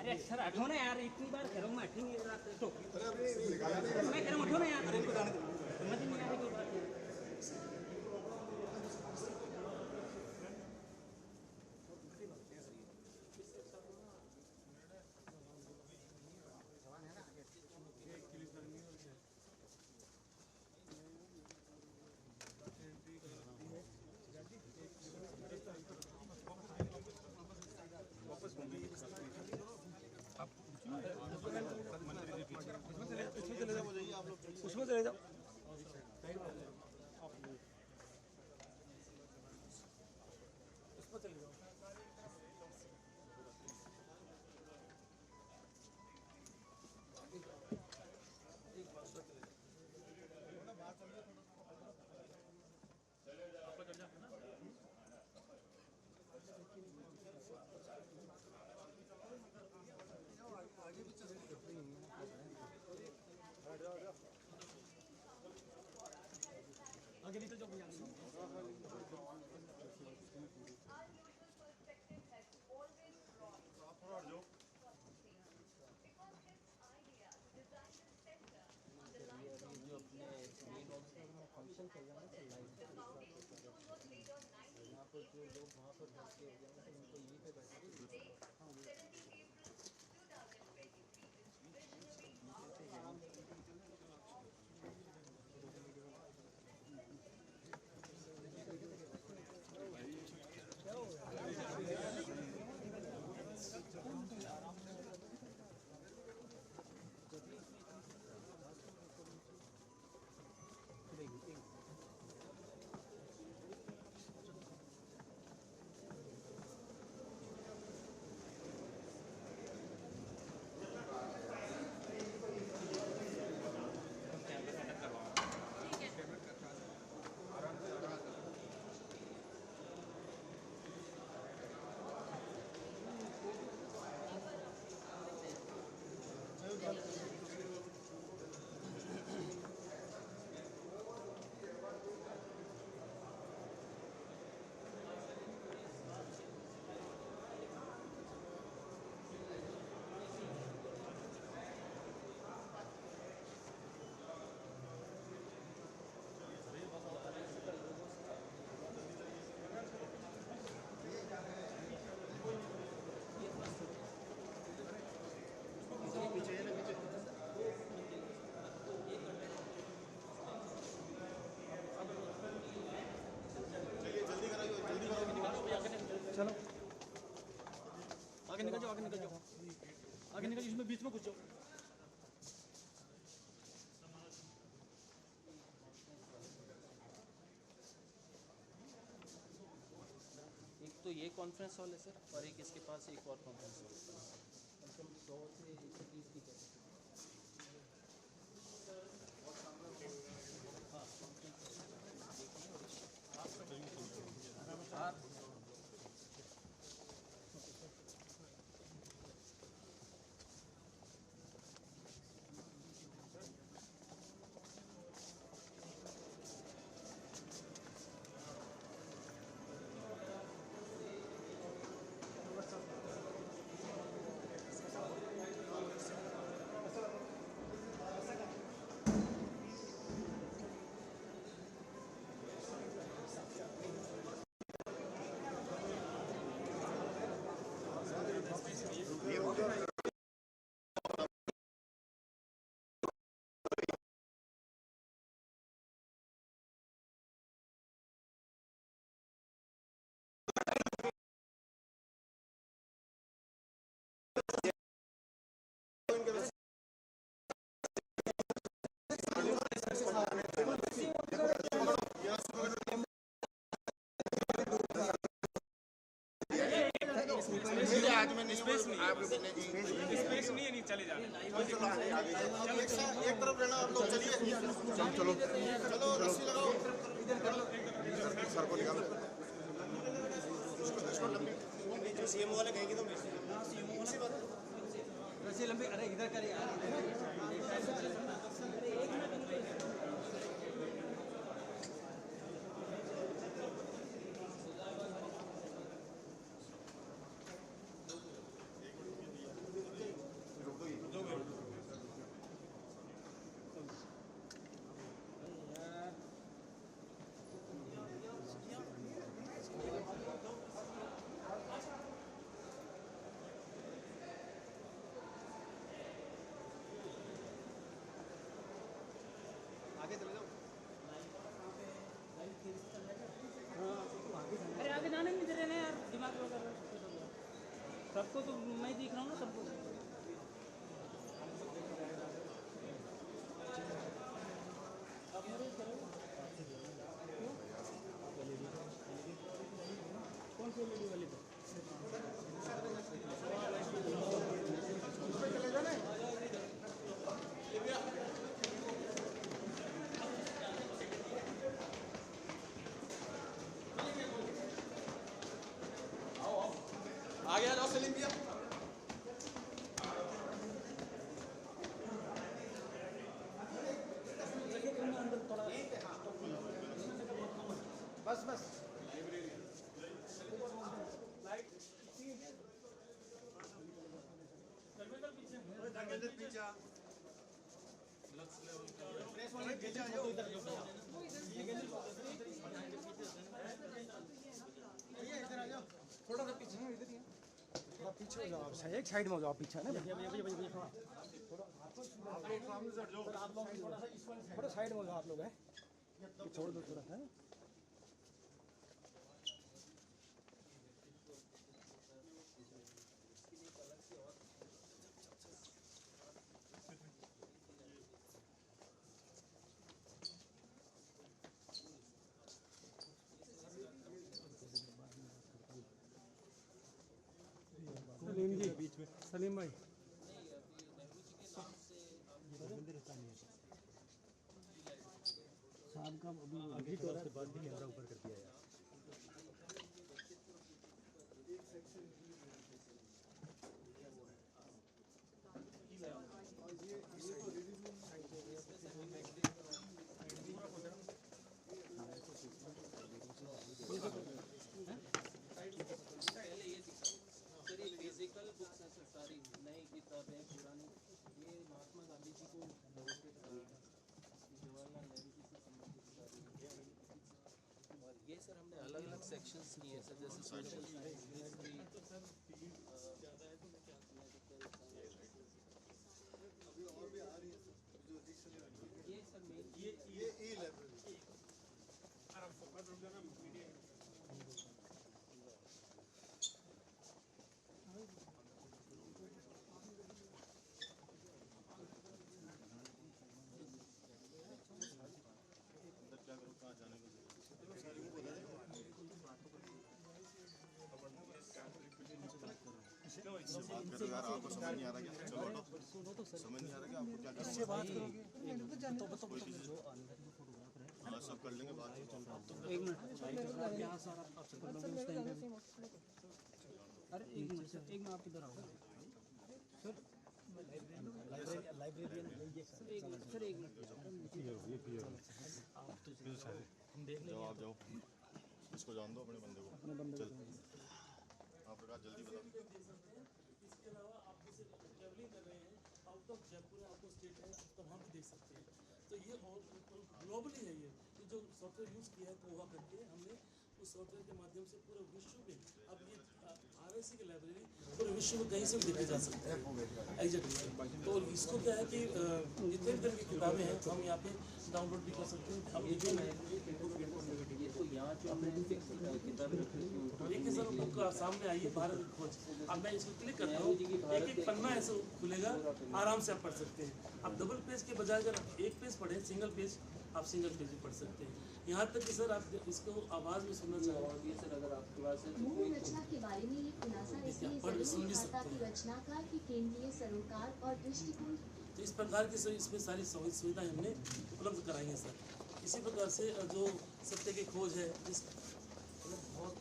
अरे सर हटो ना यार, इतनी बार कह रहा हूँ मैं, हटेंगे तो मैं कह रहा हूँ हटो ना यार, समझ नहीं आ रही कोई बात। उसमें चले जाओ। आगे निकल जाओ भैया। फंक्शन चल रहा है यहाँ पर जो लोग वहाँ पर बैठे हो जाएंगे उनको यहीं पे बैठे चलो आगे निकल जाओ, आगे निकल जाओ, आगे निकल, इसमें बीच में घुस जाओ। एक तो ये कॉन्फ्रेंस हॉल है सर, और एक इसके पास एक और कॉन्फ्रेंस हॉल, कम से कम 100 से 130 की कैपेसिटी। हाँ स्पेस नहीं है, नहीं चले जाना। एक तरफ रहना आप लोग, चलिए चलो चलो रस्सी लगाओ, सर को निकालो, जो सीएम वाले कहेंगे तो रस्सी लंबी, अरे इधर कर यार। पीछे हो जाओ, आप एक साइड में हो जाओ, पीछे ना थोड़ा साइड में हो जाओ आप लोग, है छोड़ दो थोड़ा सा। सलीम जी, बीच में सलीम भाई शाम का अभी तो उसके बाद भी कैमरा ऊपर कर दिया यार। फिजिकल बुक्स हैं सर, सारी नई किताबें पुरानी, ये महात्मा गांधी जी को डेडिकेट करना है, जवाहरलाल नेहरू जी से संबंधित सारी, और ये सर हमने अलग अलग सेक्शंस किए सर, जैसे सोशल साइंस, हिस्ट्री, अभी और भी आ रही है ये सर मेन ये ई लाइब्रेरी बात करो यार, आपको समझ नहीं आ रहा क्या? चलो हटो, समझ नहीं आ रहा क्या आपको? क्या इससे बात करोगे हाँ सब कर लेंगे बात। एक मिनट यहाँ सर आपसे कर लोगे उस टाइम पे। अरे एक मिनट सर, एक मिनट आप किधर आओगे सर? लाइब्रेरियन सर एक मिनट हम देख लेंगे। जाओ आप जाओ, इसको जान दो अपने बंदे को। अपने बंदे चल आप प्रकाश जल्दी बताओ। इसके अलावा आप जैसे ट्रैवलिंग कर रहे हैं आउट ऑफ जयपुर है, आपको स्टेट है, तो वहाँ भी देख सकते हैं। तो ये और ग्लोबली है, ये जो सॉफ्टवेयर यूज़ किया है कोवा करके, हमने उस सॉफ्टवेयर के माध्यम से पूरे विश्व में, अब ये RIC की लाइब्रेरी पूरे विश्व में कहीं से भी देखे जा सकते हैं एग्जैक्टली। तो इसको क्या है कि जितने भी तरह की किताबें हैं तो हम यहाँ पे डाउनलोड भी कर सकते हैं। अब ये जो तो यहाँ जो हमने फिक्स किताबें रखी थी, देखिए सर बुक सामने आई है, भारत की खोज। अब मैं इसको क्लिक करता हूँ, एक एक पन्ना ऐसा खुलेगा, आराम से आप पढ़ सकते हैं। आप डबल पेज के बजाय अगर एक पेज पढ़ें, सिंगल पेज, आप सिंगल पेज भी पढ़ सकते हैं। यहाँ तक कि सर आप इसको आवाज़ में सुनना चाहेंगे सर, अगर आपके पास है मूल रचना के बारे में ये खुलासा इसलिए जरूरी था ताकि रचनाकार की केंद्रीय सरोकार और दृष्टिकोण। तो इस प्रकार की सर इसमें सारी सुविधाएं हमने उपलब्ध कराई हैं सर। इसी प्रकार से जो सत्य की खोज है, जिस बहुत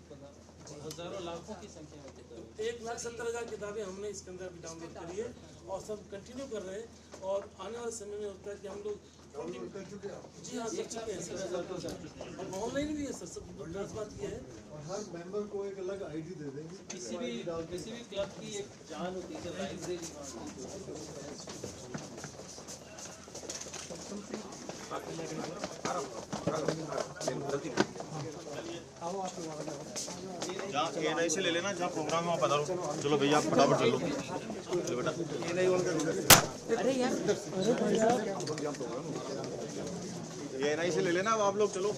हजारों लाखों की संख्या में किताबें, 1,70,000 किताबें हमने इसके अंदर अभी डाउनलोड करी है और सब कंटिन्यू कर रहे हैं। और आने वाले समय में होता है कि हम लोग जी हाँ कर चुके हैं सर, और ऑनलाइन भी है सर। सब खास बात यह है, और हर मेंबर को एक अलग आईडी दे देंगे। किसी भी क्लब की एक जान होती है लाइब्रेरी। जहाँ A9 से ले लेना, जहाँ प्रोग्राम है वहाँ पधारो। चलो भैया आप फटाफट चलो। चलो बेटा A9 से ले लेना, अब आप लोग चलो।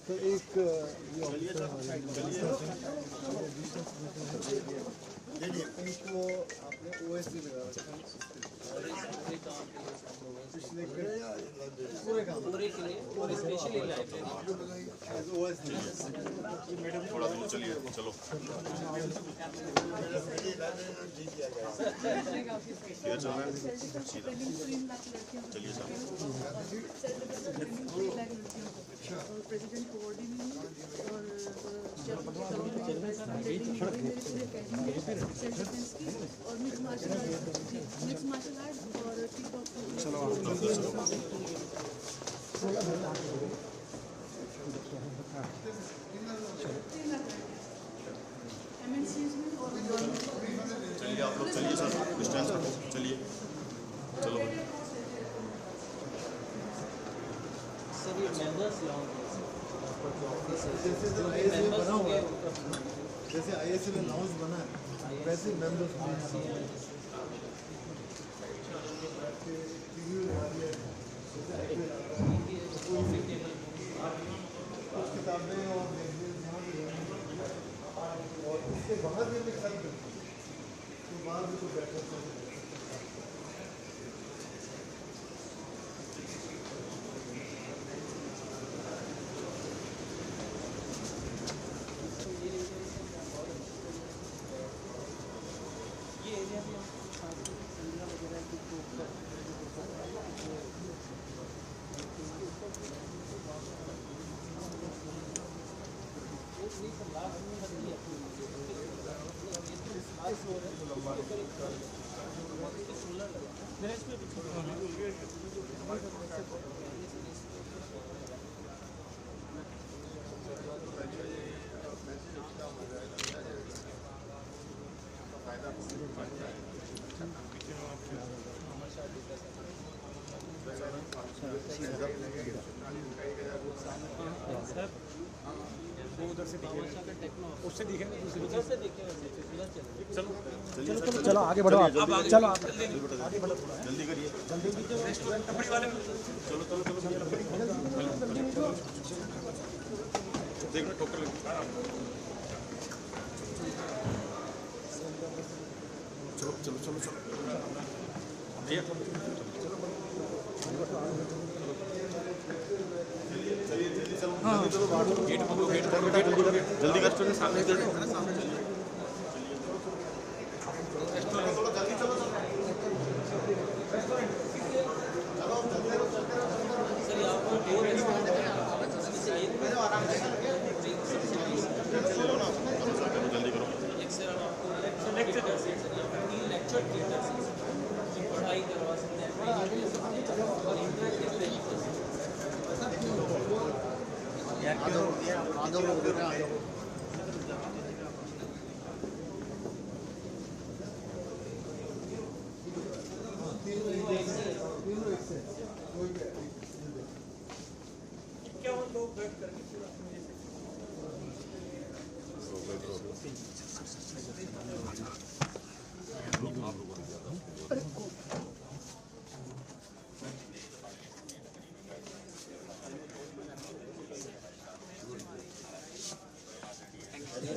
तो एक वो आपने OSD लगा रखा है पिछले पूरे काम पूरे के लिए और स्पेशली लाइब्रेरी OSD। थोड़ा दूर चलिए, चलो ये चल रहा है सीधा, चलिए सर। प्रेसिडेंट कोऑर्डिनेटर और मिक्स मार्शल आर्ट और किक बॉक्सिंग। MNCs में और चलिए आप लोग चलिए सर, डिस्टेंस रखो, चलिए चलो भाई। सर ये मेंबर्स लॉन्ग जैसे ISA बना हुआ है, जैसे ISA में लाउंज बना है वैसे मेंबर्स कुछ किताबें और इसके बाहर भी लिख सकते हैं, तो बाहर भी तो बैठे हैं। ये एरिया भी संध्या वगैरह की उससे दिखेगा उधर से देखे वैसे उधर चले चलो आगे बढ़ो आप, चलो आप जल्दी करिए, टपड़ी वाले चलो चलो चलो देख लो ठोकर लगी। चलो चलो चलो चलो भैया चलिए जल्दी चलो, चलो गेट खोलो, गेट खोलो, गेट खोलो, जल्दी कर, चलो सामने इधर सामने चलिए, चलो जल्दी चलो सर यहाँ पर दो रेस्टोरेंट है चलो ना, जल्दी करो। एक सर हम आपको लेक्चर कर सकते हैं, तीन लेक्चर थिएटर से पढ़ाई करवा सकते हैं और इंटरेक्टिव ट्रेनिंग कर सकते हैं।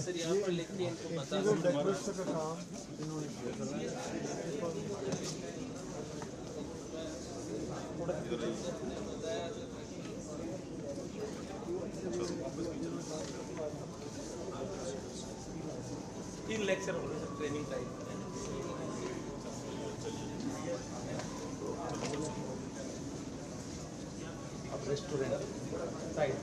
सर यहाँ पर लिख के इनको बता डेकोरेशन का काम इन्होंने किया। तीन लेक्चर हो रहे हैं ट्रेनिंग टाइप। अब रेस्टोरेंट साइड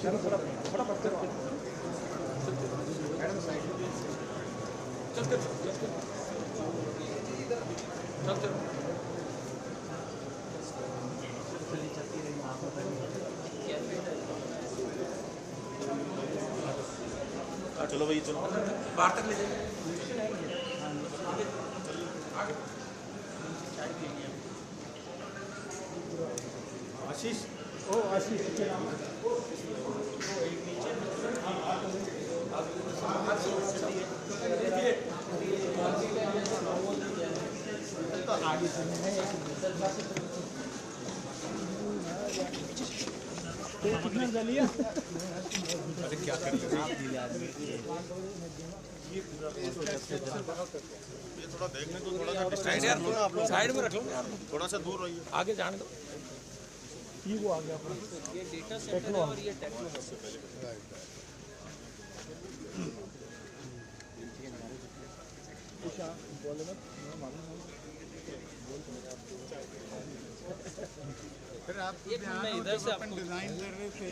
चलो थोड़ा फटाफट करो मैडम साइड चल चल चलो भाई चलो बाहर तक ले जाइए। आशीष ओ आशीष कितना जलिया अरे क्या कर रहे हो ये थोड़ा देखने को थोड़ा सा डिस्टेंस यार लो ना आप लोग, साइड में रख लो यार, थोड़ा सा दूर रहिए। आगे जाने दो। ये वो आ गया अपना ये डेटा सेंटर है और ये टेक्नो है। फिर आप एक मैं इधर से आपको डिजाइन कर रहे थे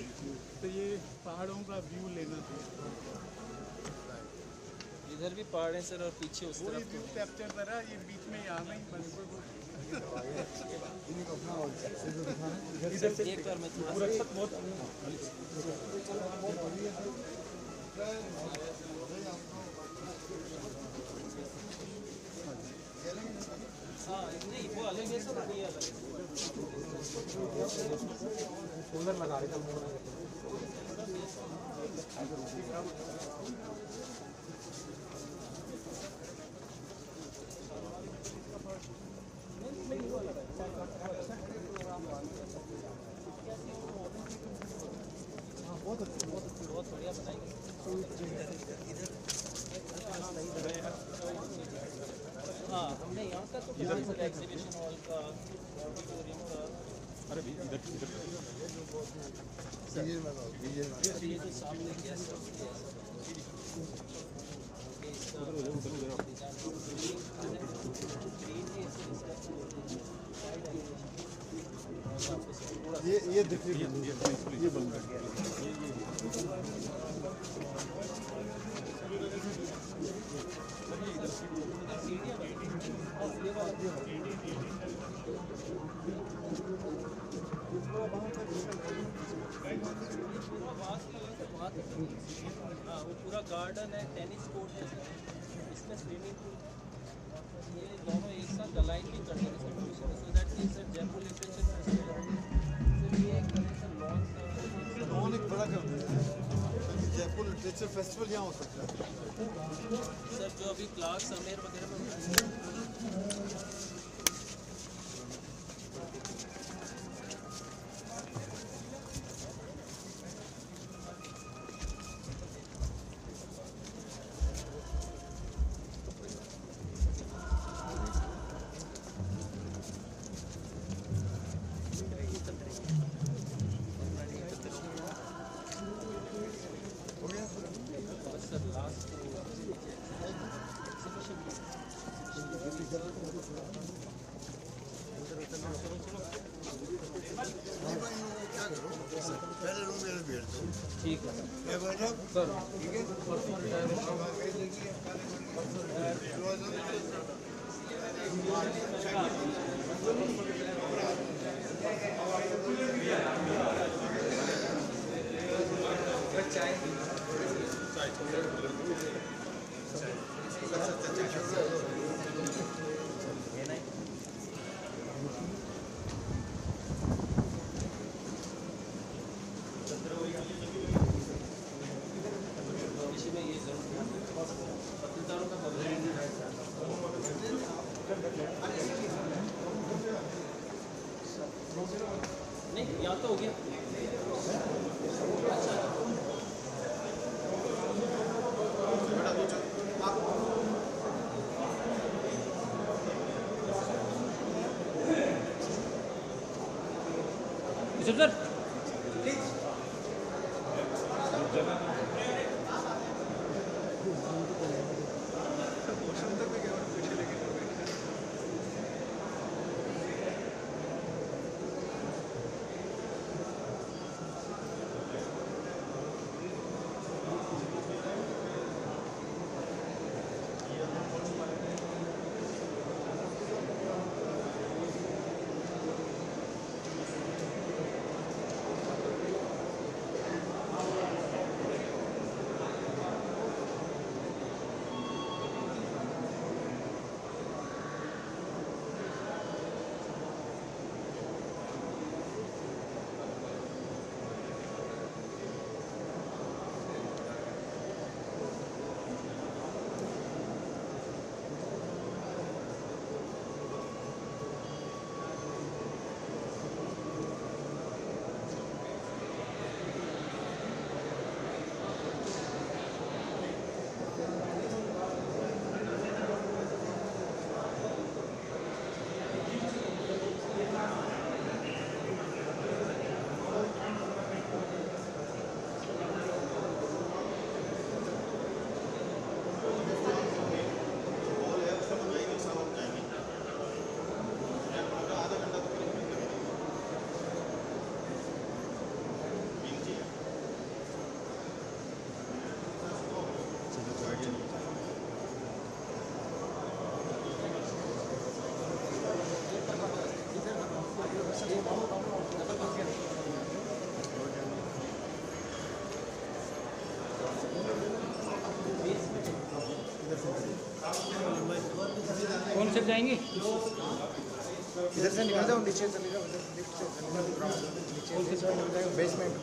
तो ये पहाड़ों का व्यू लेना था, इधर भी पहाड़ है सर और पीछे उस वही तरफ व्यू कैप्चर करा, ये बीच में यहाँ नहीं बंद एक बार मैं थोड़ा हाँ नहीं वो अलग है सर, ये अलग है। कूलर लगा रहे थे बहुत बढ़िया बनाएंगे। हाँ हमने यहाँ का तो एग्जीबिशन हॉल का ऑडिटोरियम का अरे इधर ये जो सामने गेस्ट हाउस ये देखिए ये बंद है हाँ वो पूरा गार्डन है, टेनिस कोर्ट है इसमें, स्विमिंग पूल, ये दोनों एक साथ अलाइन भी कर देंगे so that sir Jaipur literature festival ये एक तरह से लॉन एक बड़ा कर दिया है। जयपुर लिटरेचर फेस्टिवल यहाँ हो सकता है सर जो अभी क्लास अमेर वगैरह में ठीक है सर ठीक है नहीं यहाँ तो हो गया। सर से जाएंगे। इधर से निकल जाओ, नीचे चलेगा, लिफ्ट से चलेगा, नीचे से निकल जाएगा बेसमेंट।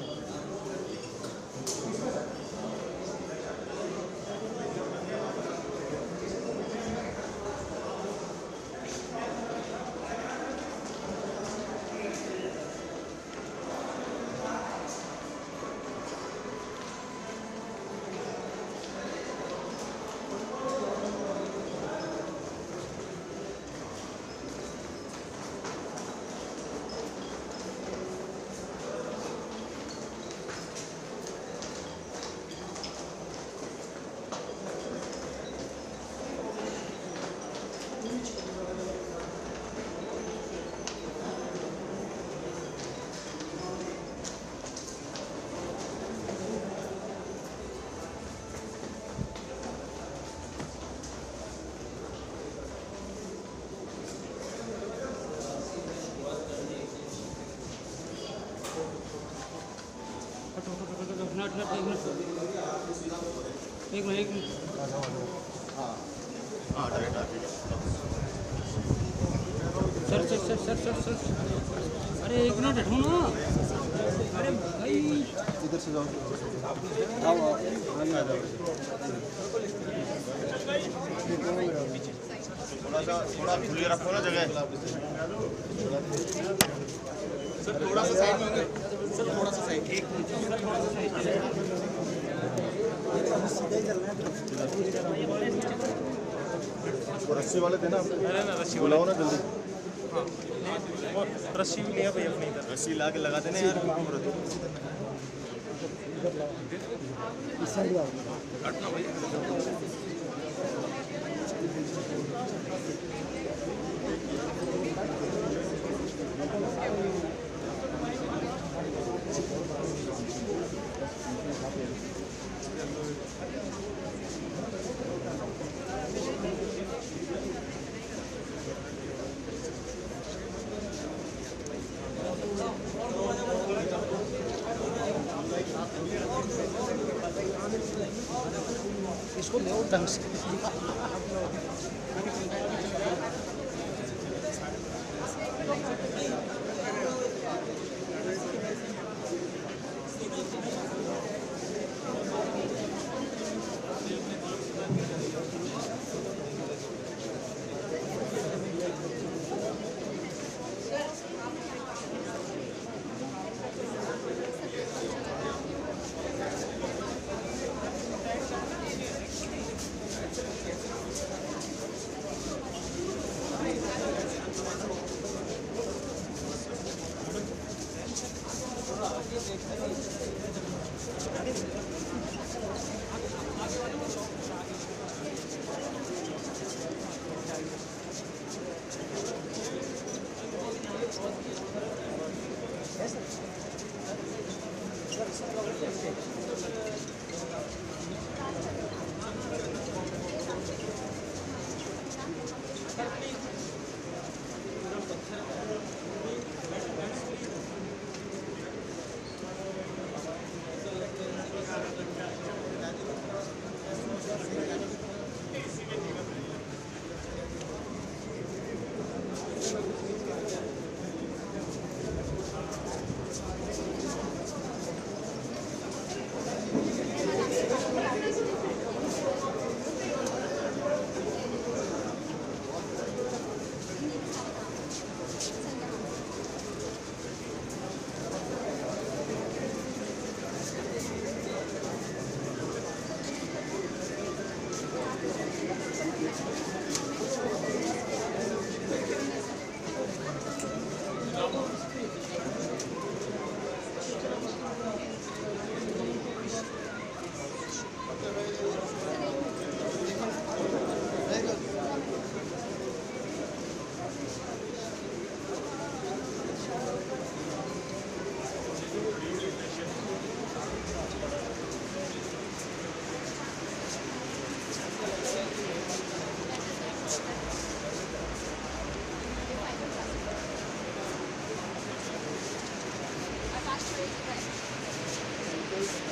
एक मिनट हाँ डायरेक्ट आके सर अरे एक मिनट हटो ना। अरे भाई इधर से जाओ, थोड़ा खुली रखो ना जगह। सर थोड़ा सा साइड में, सर थोड़ा सा साइड, एक रस्सी वाले थे ना, रस्सी बुलाओ ना जल्दी। रस्सी भी लिया भाई अपनी इधर, रस्सी ला के लगा देना यार। हटना भाई। इसको ले ढंग से।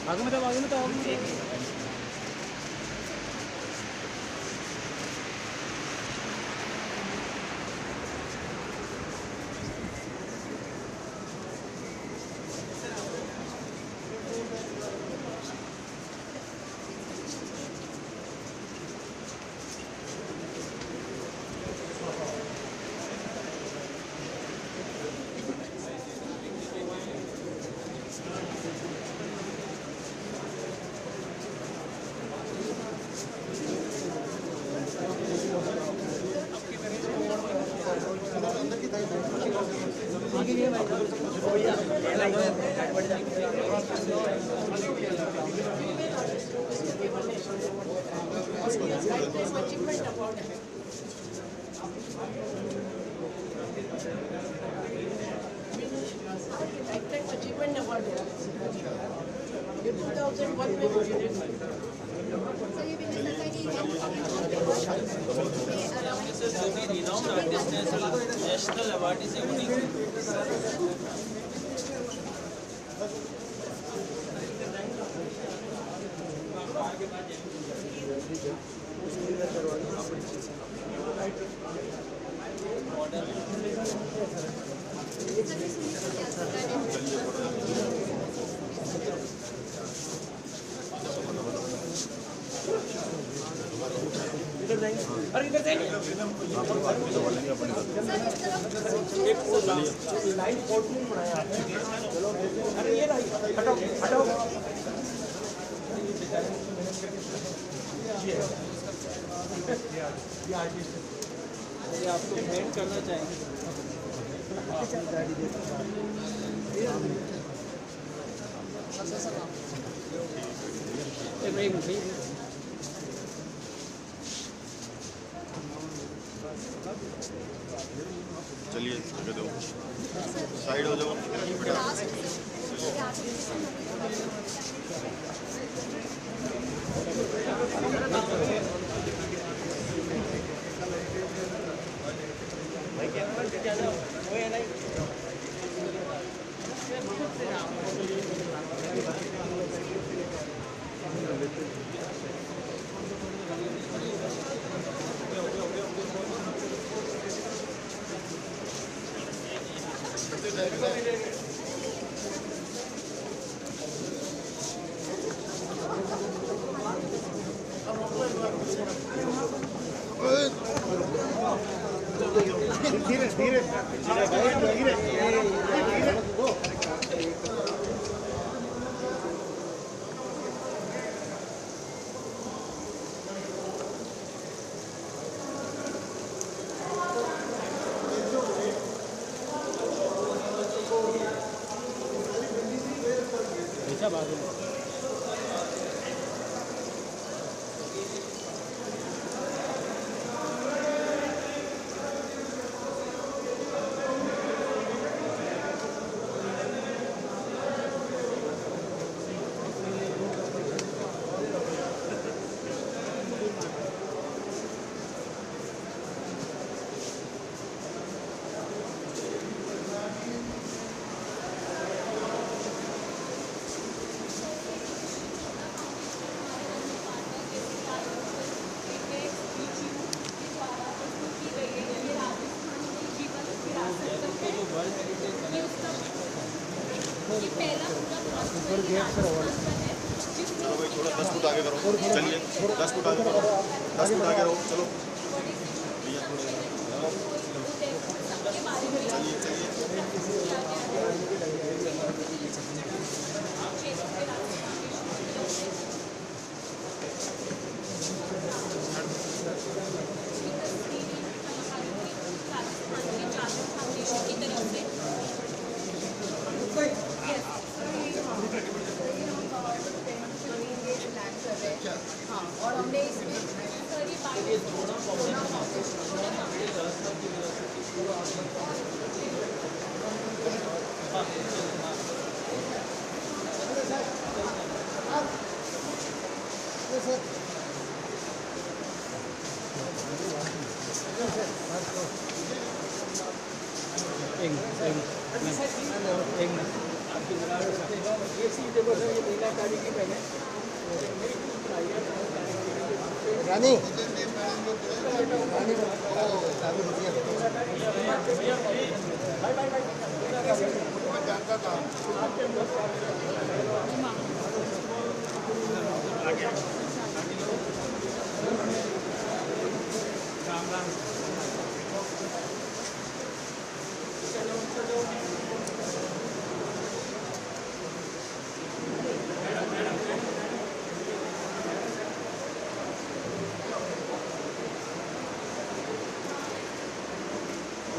आगे में तो Achievement award. In 2001 में सर जो भी रिनाउंड आर्टिस्ट हैं सर नेशनल अवार्ड से उन्हीं को ये आपको भेंट करना चाहेंगे। चलिए साइड हो जाओ बेटा। धीरे धीरे चलो भाई थोड़ा 10 फुट आगे करो। चलिए 10 फुट आगे करो। 10 फुट आगे रहो। चलो भैया चलिए चलिए हाँ, और हमने इसमें रानी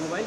मोबाइल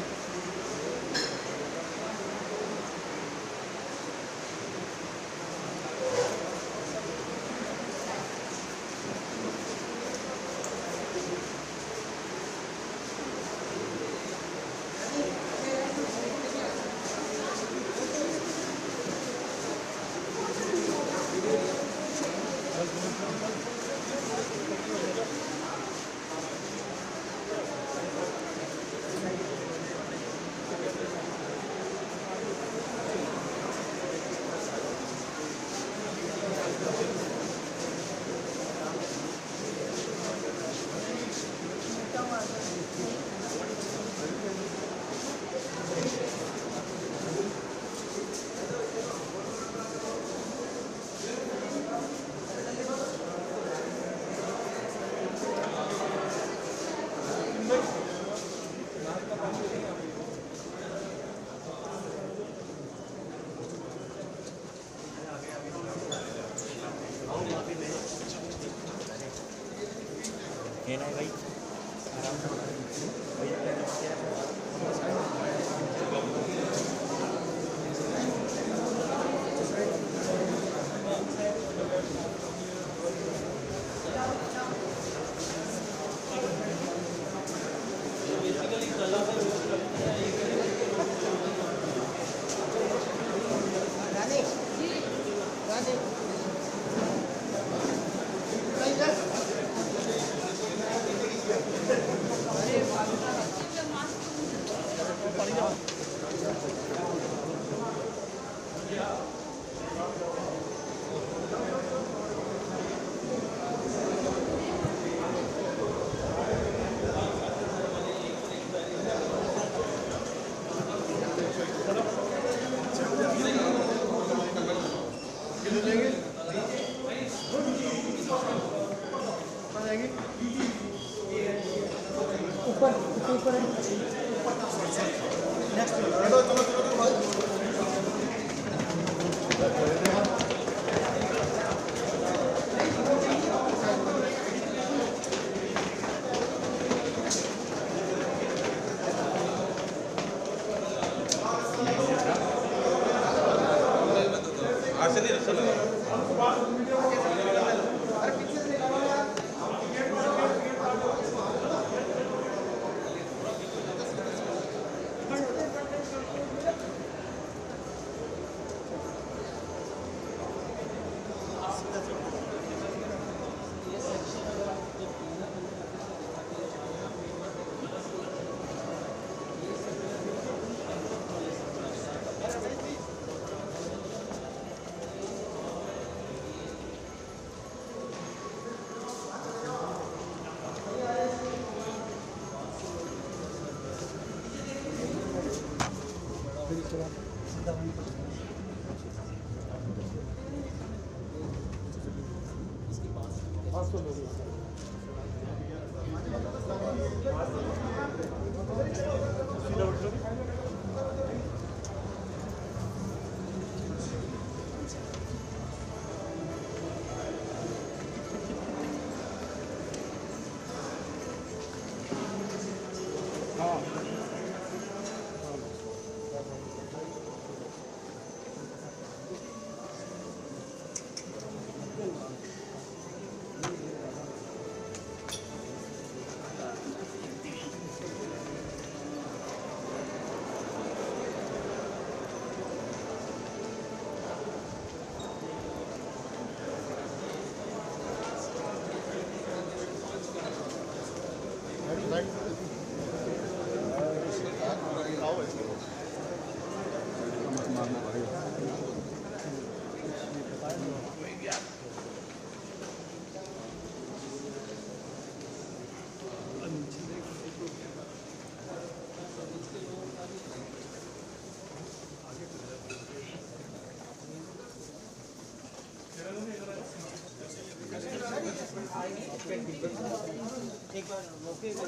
एक बार मौके पे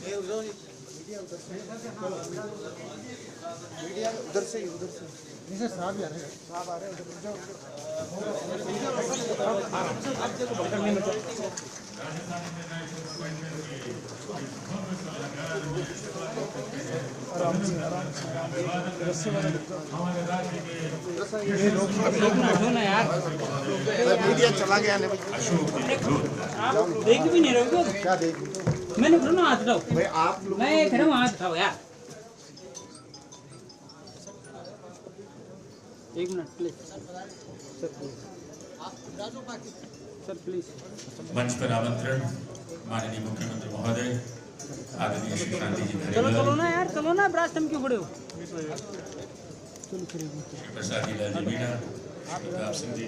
यही मीडिया उधर से नहीं सर साहब आ रहे हैं उधर मीडिया चला गया नहीं आप देख भी नहीं रहे हो क्या देख मैंने बोला ना हाथ उठाओ भाई आप लोग मैं कह रहा हूँ हाथ उठाओ यार एक minute please sir please sir please मंच पर आमंत्रण माननीय मुख्यमंत्री महोदय आदरणीय श्री शांति जी चलो धारीवाल, ना यार चलो ना ब्रास्ट हम क्यों खड़े हो श्री प्रसाद जी लाल जी मीणा, श्री प्रताप सिंह जी,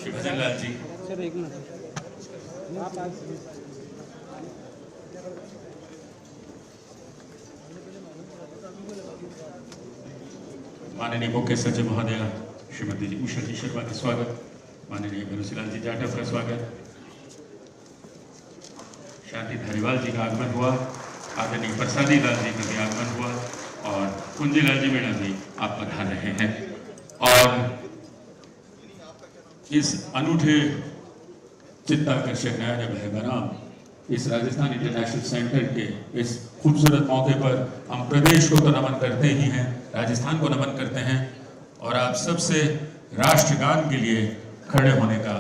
श्री भजन लाल जी, सर एक मिनट आप माननीय मुख्य सचिव महोदय श्रीमती जी उषा जी शर्मा का स्वागत, माननीय गुरुशिलाल जी जाटव का स्वागत, शांति धारीवाल जी का आगमन हुआ, आदरणीय प्रसादी लाल जी का भी आगमन हुआ और कुंजीलाल जी मीणा भी आप पधार रहे हैं। और इस अनूठे चित्ताकर्षक नया है बना इस राजस्थान इंटरनेशनल सेंटर के इस खूबसूरत मौके पर हम प्रदेश को तो नमन करते ही हैं, राजस्थान को नमन करते हैं और आप सबसे राष्ट्रगान के लिए खड़े होने का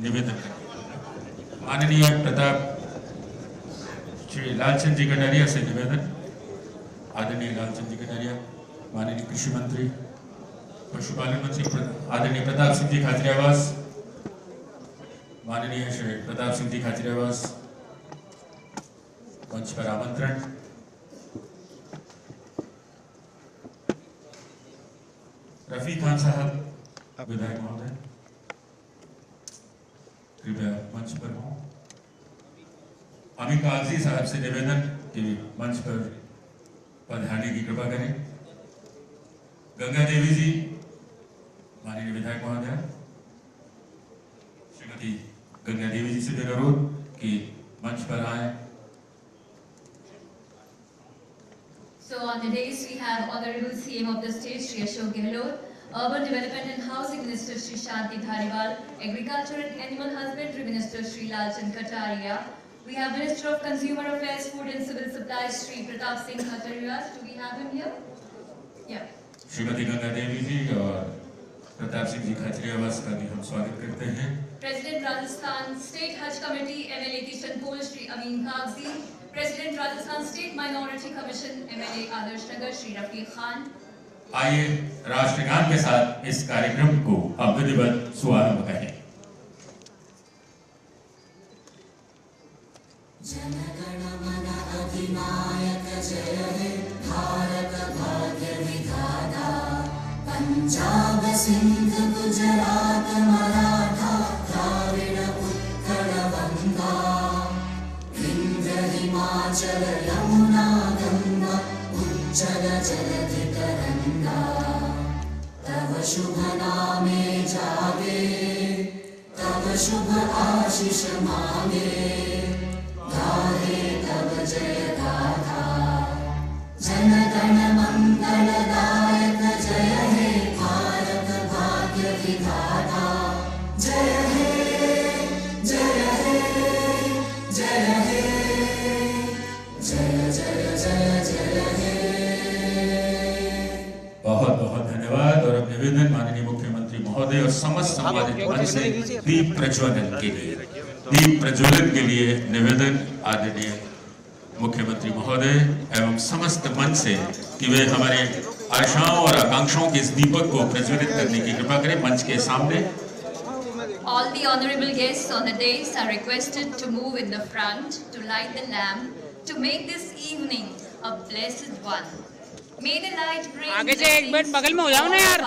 निवेदन करते हैं। माननीय प्रताप श्री लालचंद जी कटारिया से निवेदन, आदरणीय लालचंद जी कटारिया, माननीय कृषि मंत्री, पशुपालन मंत्री आदरणीय प्रताप सिंह जी खाचरियावास, माननीय श्री प्रताप सिंह जी खाचरियावास, मंच पर आमंत्रण। रफी खान साहब विधायक महोदय कृपया मंच पर हो। अमीर कागजी साहब से निवेदन कि मंच पर पधारने की कृपा करें। गंगा देवी जी माननीय विधायक महोदय, श्रीमती गंगा देवी जी से भी अनुरोध कि मंच पर आए। So on the days we have Honorable CM of the State Shri Ashok Gehlot, Urban Development and Housing Minister Shri Shanti Dhariwal, Agriculture and Animal Husbandry Minister Shri Lalchand Kataria. We have Minister of Consumer Affairs, Food and Civil Supplies Shri Pratap Singh Kataria. Do we have him here? Yeah. Shrimati Ganga Devi जी और प्रताप सिंह जी खाचरियावास का भी हम स्वागत करते हैं। President Rajasthan State Hajj Committee MLA Kishanpur Shri Amin Kagzi, President Rajasthan State Minority Commission MLA Adarsh Nagar Shri Rafiq Khan। आइए राष्ट्रगान के साथ इस कार्यक्रम को अब विधिवत शुभारंभ करें। जनगण मन अधिनायक जय हे भारत भाग्य विधाता, पंजाब सिंध गुजरात मराठा द्राविड़ उत्कल बंगा, विंध्य हिमाचल यमुना गंगा उज्जल जलधि तरंगा, तव शुभ नामे जागे तव शुभ आशीष मांगे, गाहे तव जय गाथा, जन गण मंगल दायक जय हे भारत भाग्य विधाता, जय हे जय हे जय हे जय जय जय जय हे। बहुत बहुत धन्यवाद और अब निवेदन माननीय मुख्यमंत्री महोदय और समस्त सम्मानित मंच से दीप प्रज्वलन के लिए, दीप प्रज्वलन के लिए निवेदन आदरणीय मुख्यमंत्री महोदय एवं समस्त मंच से कि वे हमारे आशाओं और आकांक्षाओं के इस दीपक को प्रज्वलित करने की कृपा करें। मंच के सामने All the honorable guests on the dais are requested to move in the front to light the lamp to make this evening a blessed one. May the light bring आगे से एक मिनट बगल में हो जाओ ना यार,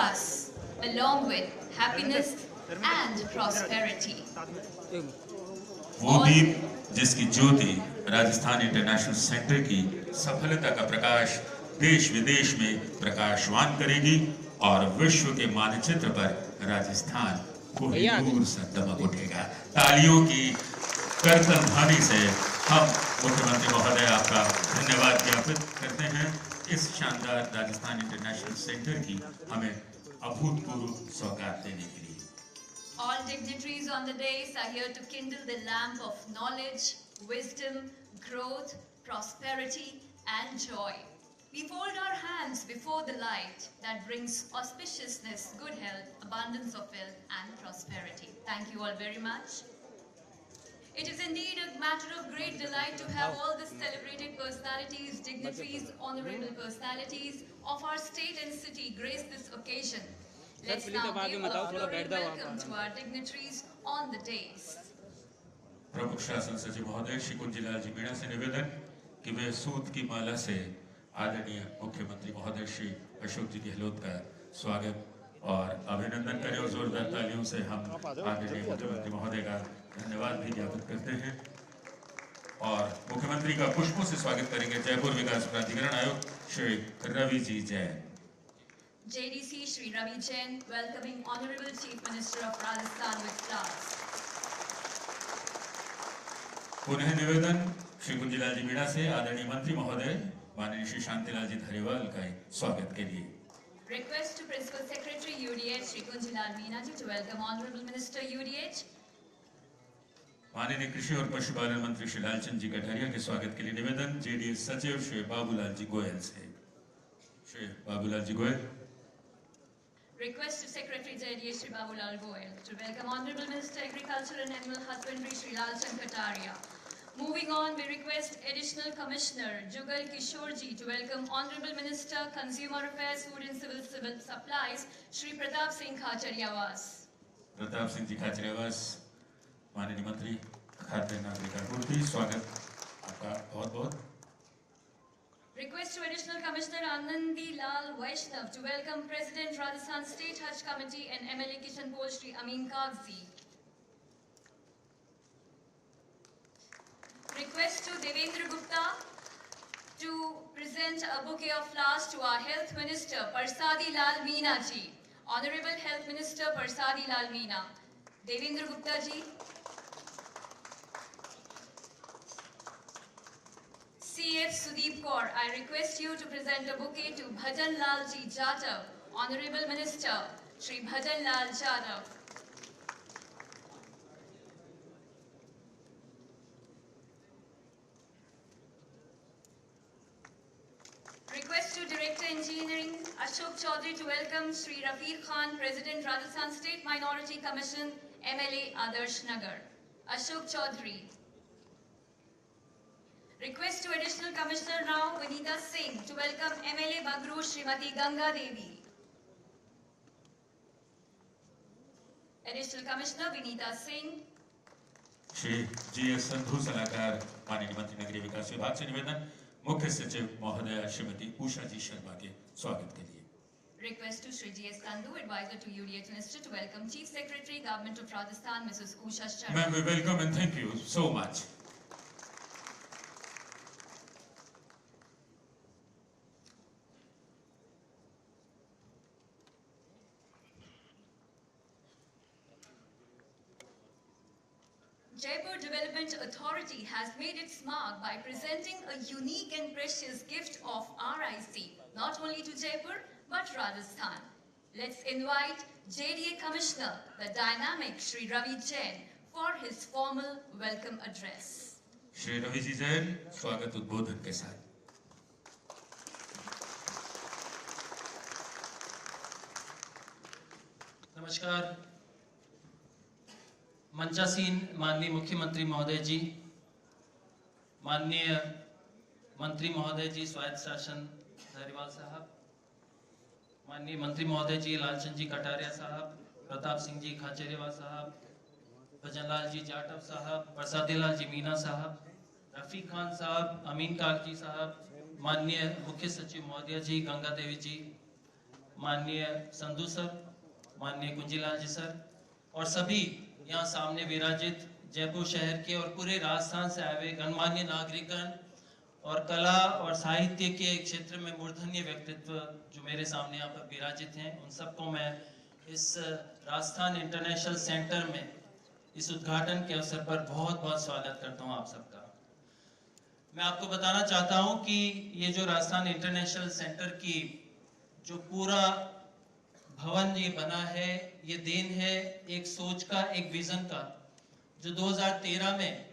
along with happiness and prosperity. वो दीप जिसकी ज्योति राजस्थान इंटरनेशनल सेंटर की सफलता का प्रकाश देश विदेश में प्रकाशवान करेगी और विश्व के मानचित्र पर राजस्थान कोहिनूर सा दमक उठेगा। तालियों की करतल ध्वनि से हम मुख्यमंत्री महोदय आपका धन्यवाद ज्ञापित करते हैं इस शानदार राजस्थान इंटरनेशनल सेंटर की हमें अभूतपूर्व सौगात देने के लिए। All dignitaries on the dais are here to kindle the lamp of knowledge, wisdom, growth, prosperity, and joy. We fold our hands before the light that brings auspiciousness, good health, abundance of wealth, and prosperity. Thank you all very much. It is indeed a matter of great delight to have all the celebrated personalities, dignitaries, honorable personalities of our state and city grace this occasion. Let's now give a glory welcome to our dignitaries on the dais. प्रमुख शासन सचिव महोदय श्री कुंजीलाल जी मीणा से निवेदन कि वे सूत की माला से आदरणीय मुख्यमंत्री महोदय श्री अशोक जी गहलोत का स्वागत और अभिनंदन करें और जोरदार तालियों से हम आदरणीय मुख्यमंत्री महोदय का धन्यवाद भी ज्ञापित करते हैं और मुख्यमंत्री का पुष्पों से स्वागत करेंगे जयपुर विकास प्राधिकरण आयुक्त Shri Ravi ji Jain. JDC Shri Ravi Jain welcoming Honorable Chief Minister of Rajasthan with flowers. पुनः निवेदन श्री कुंजीलाल जी मीणा से आदरणीय मंत्री महोदय माननीय श्री शांतिलाल जी धारीवाल का स्वागत के लिए। Request to Principal Secretary UDH, Shri Kunjilal Meena ji, to welcome Honorable Minister UDH. माननीय कृषि और पशुपालन मंत्री श्री लालचंद जी कटारिया के स्वागत के लिए निवेदन JDS सचिव श्री बाबूलाल जी गोयल से। Shri Babulal ji Goyal. Request to Secretary JDS Shri Babulal Goyal to welcome Honorable Minister Agriculture and Animal Husbandry Shri Lalchand Kataria. Moving on, we request Additional Commissioner Jugal Kishore ji to welcome Honorable Minister Consumer Affairs, Food and Civil Supplies Shri Pratap Singh Khachariawas. Pratap Singh ji Khachariyawas, माननीय मंत्री खाद्य नागरिक आपूर्ति, स्वागत आपका बहुत बहुत। Request to Additional Commissioner Anandi Lal Vaishnav to welcome President Rajasthan State Hajj Committee and MLA Kishanpur Shri Amin Kagzi. Request to Devendra Gupta to present a bouquet of flowers to our Health Minister Parsadi Lal Meena ji. Honorable Health Minister Parsadi Lal Meena. Devendra Gupta ji. CF Sudeep Kaur, I request you to present a bouquet to Bhajan Lal ji Jadhav, Honorable Minister Shri Bhajan Lal Jadhav. Request to Director Engineering Ashok Chaudhary to welcome Shri Rafiq Khan, President Rajasthan State Minority Commission, MLA Adarsh Nagar. Ashok Chaudhary. Request to Additional Commissioner now Vinita Singh to welcome MLA Bagru Srimati Ganga Devi. Additional Commissioner Vinita Singh. Shri GS Sandhu सलाहकार माननीय मंत्री नगरीय विकास विभाग से निवेदन मुख्य सचिव महोदय श्रीमती उषा जी शर्मा के स्वागत के लिए। Request to Shri GS Sandhu, advisor to UDH Minister, to welcome Chief Secretary Government of Rajasthan Mrs. Usha Sharma. Ma'am, we welcome and thank you so much. Jaipur Development Authority has made its mark by presenting a unique and precious gift of RIC, not only to Jaipur, but Rajasthan. Let's invite JDA Commissioner, the dynamic Shri Ravi Jain, for his formal welcome address. Shri Ravi ji Jain स्वागत उद्बोधन के साथ। नमस्कार। मंचासीन माननीय मुख्यमंत्री महोदय जी, माननीय मंत्री महोदय जी स्वायत्त शासन धारीवाल साहब, माननीय मंत्री महोदय जी लालचंद जी कटारिया साहब, प्रताप सिंह जी खाचरियावास साहब, भजनलाल जी जाटव साहब, प्रसादीलाल जी मीना साहब, रफीक खान साहब, अमीन कागजी साहब, माननीय मुख्य सचिव महोदय जी गंगा देवी जी, माननीय संधू सर, माननीय कुंजीलाल जी सर और सभी यहाँ सामने विराजित जयपुर शहर के और पूरे राजस्थान से आए हुए गणमान्य नागरिकगण और कला और साहित्य के क्षेत्र में मूर्धन्य व्यक्तित्व जो मेरे सामने यहाँ पर विराजित हैं, उन सबको मैं इस राजस्थान इंटरनेशनल सेंटर में इस उद्घाटन के अवसर पर बहुत बहुत स्वागत करता हूँ आप सबका। मैं आपको बताना चाहता हूँ कि ये जो राजस्थान इंटरनेशनल सेंटर की जो पूरा भवन ये बना है, ये देन है एक सोच का, एक विजन का, जो 2013 में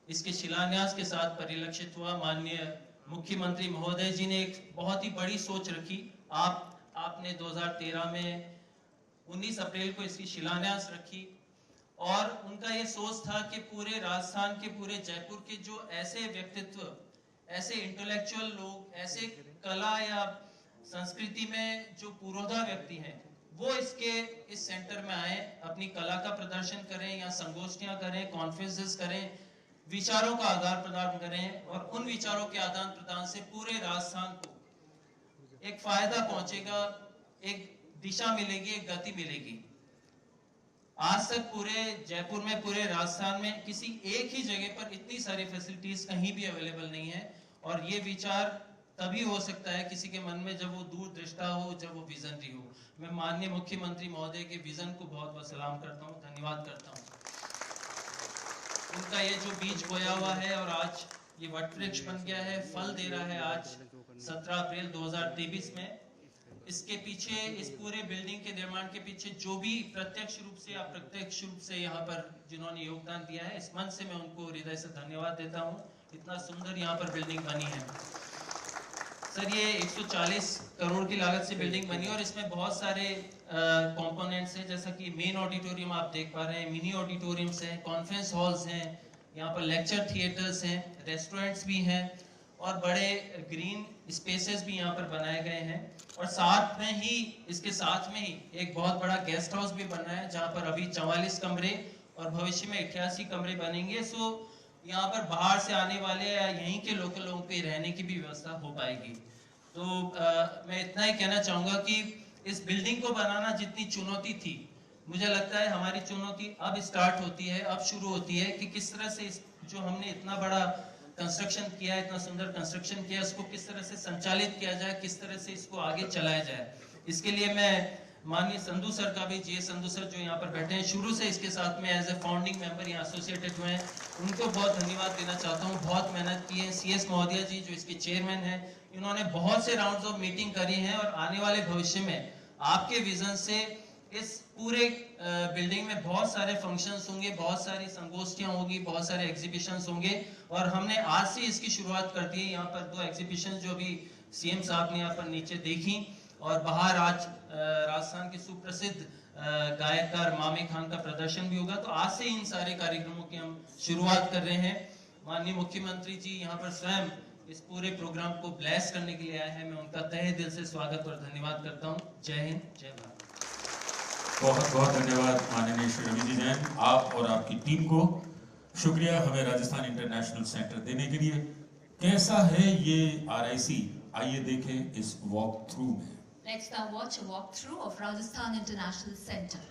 इसके शिलान्यास के साथ परिलक्षित हुआ। माननीय मुख्यमंत्री महोदय जी ने एक बहुत ही बड़ी सोच रखी। आपने 2013 में 19 अप्रैल को इसकी शिलान्यास रखी और उनका ये सोच था कि पूरे राजस्थान के, पूरे जयपुर के जो ऐसे व्यक्तित्व, ऐसे इंटेलेक्चुअल लोग, ऐसे कला या संस्कृति में जो पुरोधा व्यक्ति हैं, वो इस सेंटर में आए, अपनी कला का प्रदर्शन करें या संगोष्ठियां करें, कॉन्फ्रेंसेस करें, विचारों का आदान प्रदान करें और उन विचारों के आदान प्रदान से पूरे राजस्थान को एक फायदा पहुंचेगा, एक दिशा मिलेगी, एक गति मिलेगी। आज तक पूरे जयपुर में, पूरे राजस्थान में किसी एक ही जगह पर इतनी सारी फैसिलिटीज कहीं भी अवेलेबल नहीं है और ये विचार तभी हो सकता है किसी के मन में जब वो दूरदृष्टा हो, जब वो विजनरी हो। मैं माननीय मुख्यमंत्री महोदय के विजन को बहुत बहुत सलाम करता हूँ, धन्यवाद करता हूँ। उनका ये जो बीज बोया हुआ है और आज ये वट वृक्ष बन गया है, फल दे रहा है। आज 17 अप्रैल 2023 में इसके पीछे, इस पूरे बिल्डिंग के निर्माण के पीछे जो भी प्रत्यक्ष रूप से या अप्रत्यक्ष रूप से यहाँ पर जिन्होंने योगदान दिया है, इस मन से मैं उनको हृदय से धन्यवाद देता हूँ। इतना सुंदर यहाँ पर बिल्डिंग बनी है सर। ये 140 करोड़ की लागत से बिल्डिंग बनी और इसमें बहुत सारे कंपोनेंट्स हैं, जैसा कि मेन ऑडिटोरियम आप देख पा रहे हैं, मिनी ऑडिटोरियम्स हैं, कॉन्फ्रेंस हॉल्स हैं, यहाँ पर लेक्चर थिएटर्स हैं, रेस्टोरेंट्स भी हैं और बड़े ग्रीन स्पेसेस भी यहाँ पर बनाए गए हैं। और साथ में ही, इसके साथ में ही एक बहुत बड़ा गेस्ट हाउस भी बना है जहाँ पर अभी 44 कमरे और भविष्य में 88 कमरे बनेंगे। सो यहाँ पर बाहर से आने वाले या यहीं के लोकल लोगों के रहने की भी व्यवस्था हो पाएगी। तो मैं इतना ही कहना चाहूँगा कि इस बिल्डिंग को बनाना जितनी चुनौती थी, मुझे लगता है हमारी चुनौती अब स्टार्ट होती है, अब शुरू होती है कि किस तरह से जो हमने इतना बड़ा कंस्ट्रक्शन किया, इतना सुंदर कंस्ट्रक्शन किया, उसको किस तरह से संचालित किया जाए, किस तरह से इसको आगे चलाया जाए। इसके लिए मैं माननीय संधू सर का भी, जी संधू सर जो यहाँ पर बैठे हैं, शुरू से इसके साथ में एज ए फाउंडिंग मेंबर यहाँ एसोसिएटेड हुए हैं, उनको बहुत धन्यवाद देना चाहता हूँ। बहुत मेहनत की है। CS महोदया जी जो इसके चेयरमैन हैं, इन्होंने बहुत से राउंड्स ऑफ मीटिंग करी हैं और आने वाले भविष्य में आपके विजन से इस पूरे बिल्डिंग में बहुत सारे फंक्शंस होंगे, बहुत सारी संगोष्ठियां होगी, बहुत सारे एग्जीबिशंस होंगे और हमने आज से इसकी शुरुआत कर दी है। यहाँ पर 2 एग्जीबिशन जो भी CM साहब ने यहाँ पर नीचे देखी और बाहर आज राजस्थान के सुप्रसिद्ध गायकार मामे खान का प्रदर्शन भी होगा। तो आज से इन सारे कार्यक्रमों की हम शुरुआत कर रहे हैं। माननीय मुख्यमंत्री जी यहाँ पर स्वयं इस पूरे प्रोग्राम को ब्लेस करने के लिए आए हैं। मैं उनका तहे दिल से स्वागत और धन्यवाद करता हूँ। जय हिंद, जय भारत। बहुत बहुत धन्यवाद माननीय श्री रवि जी जैन, आप और आपकी टीम को शुक्रिया हमें राजस्थान इंटरनेशनल सेंटर देने के लिए। कैसा है ये RIC, आइए देखें इस वॉक थ्रू में। Let's now watch a walkthrough of Rajasthan International Center.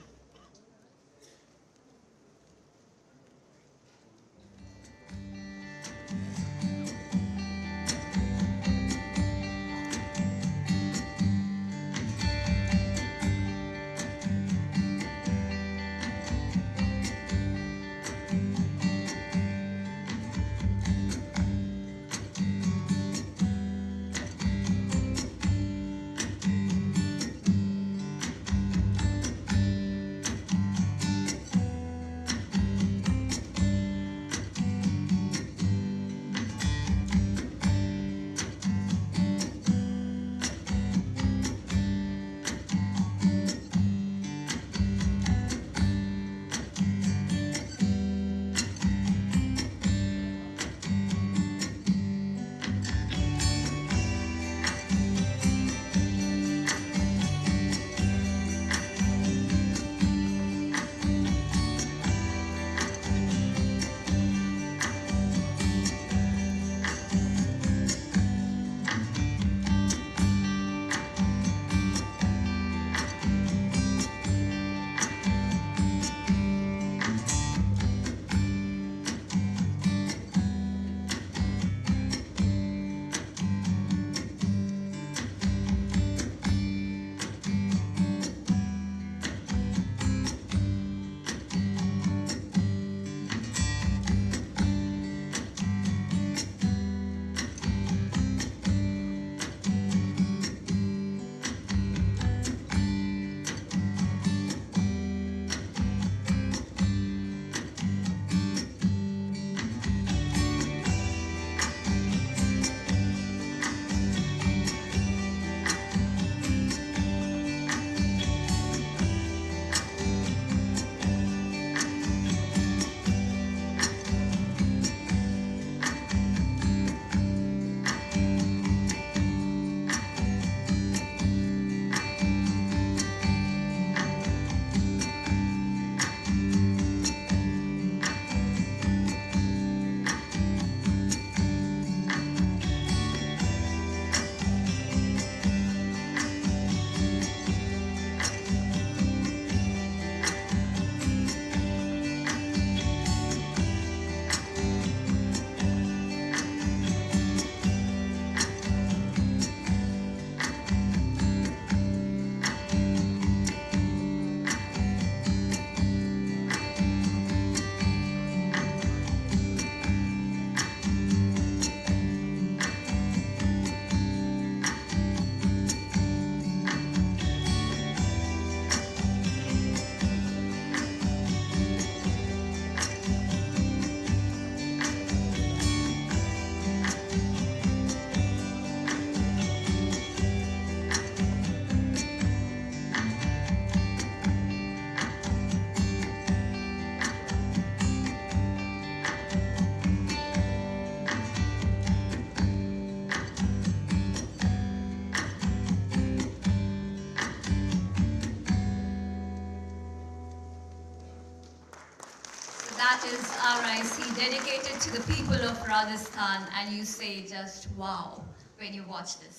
That is RIC, dedicated to the people of Rajasthan, and you say just wow when you watch this.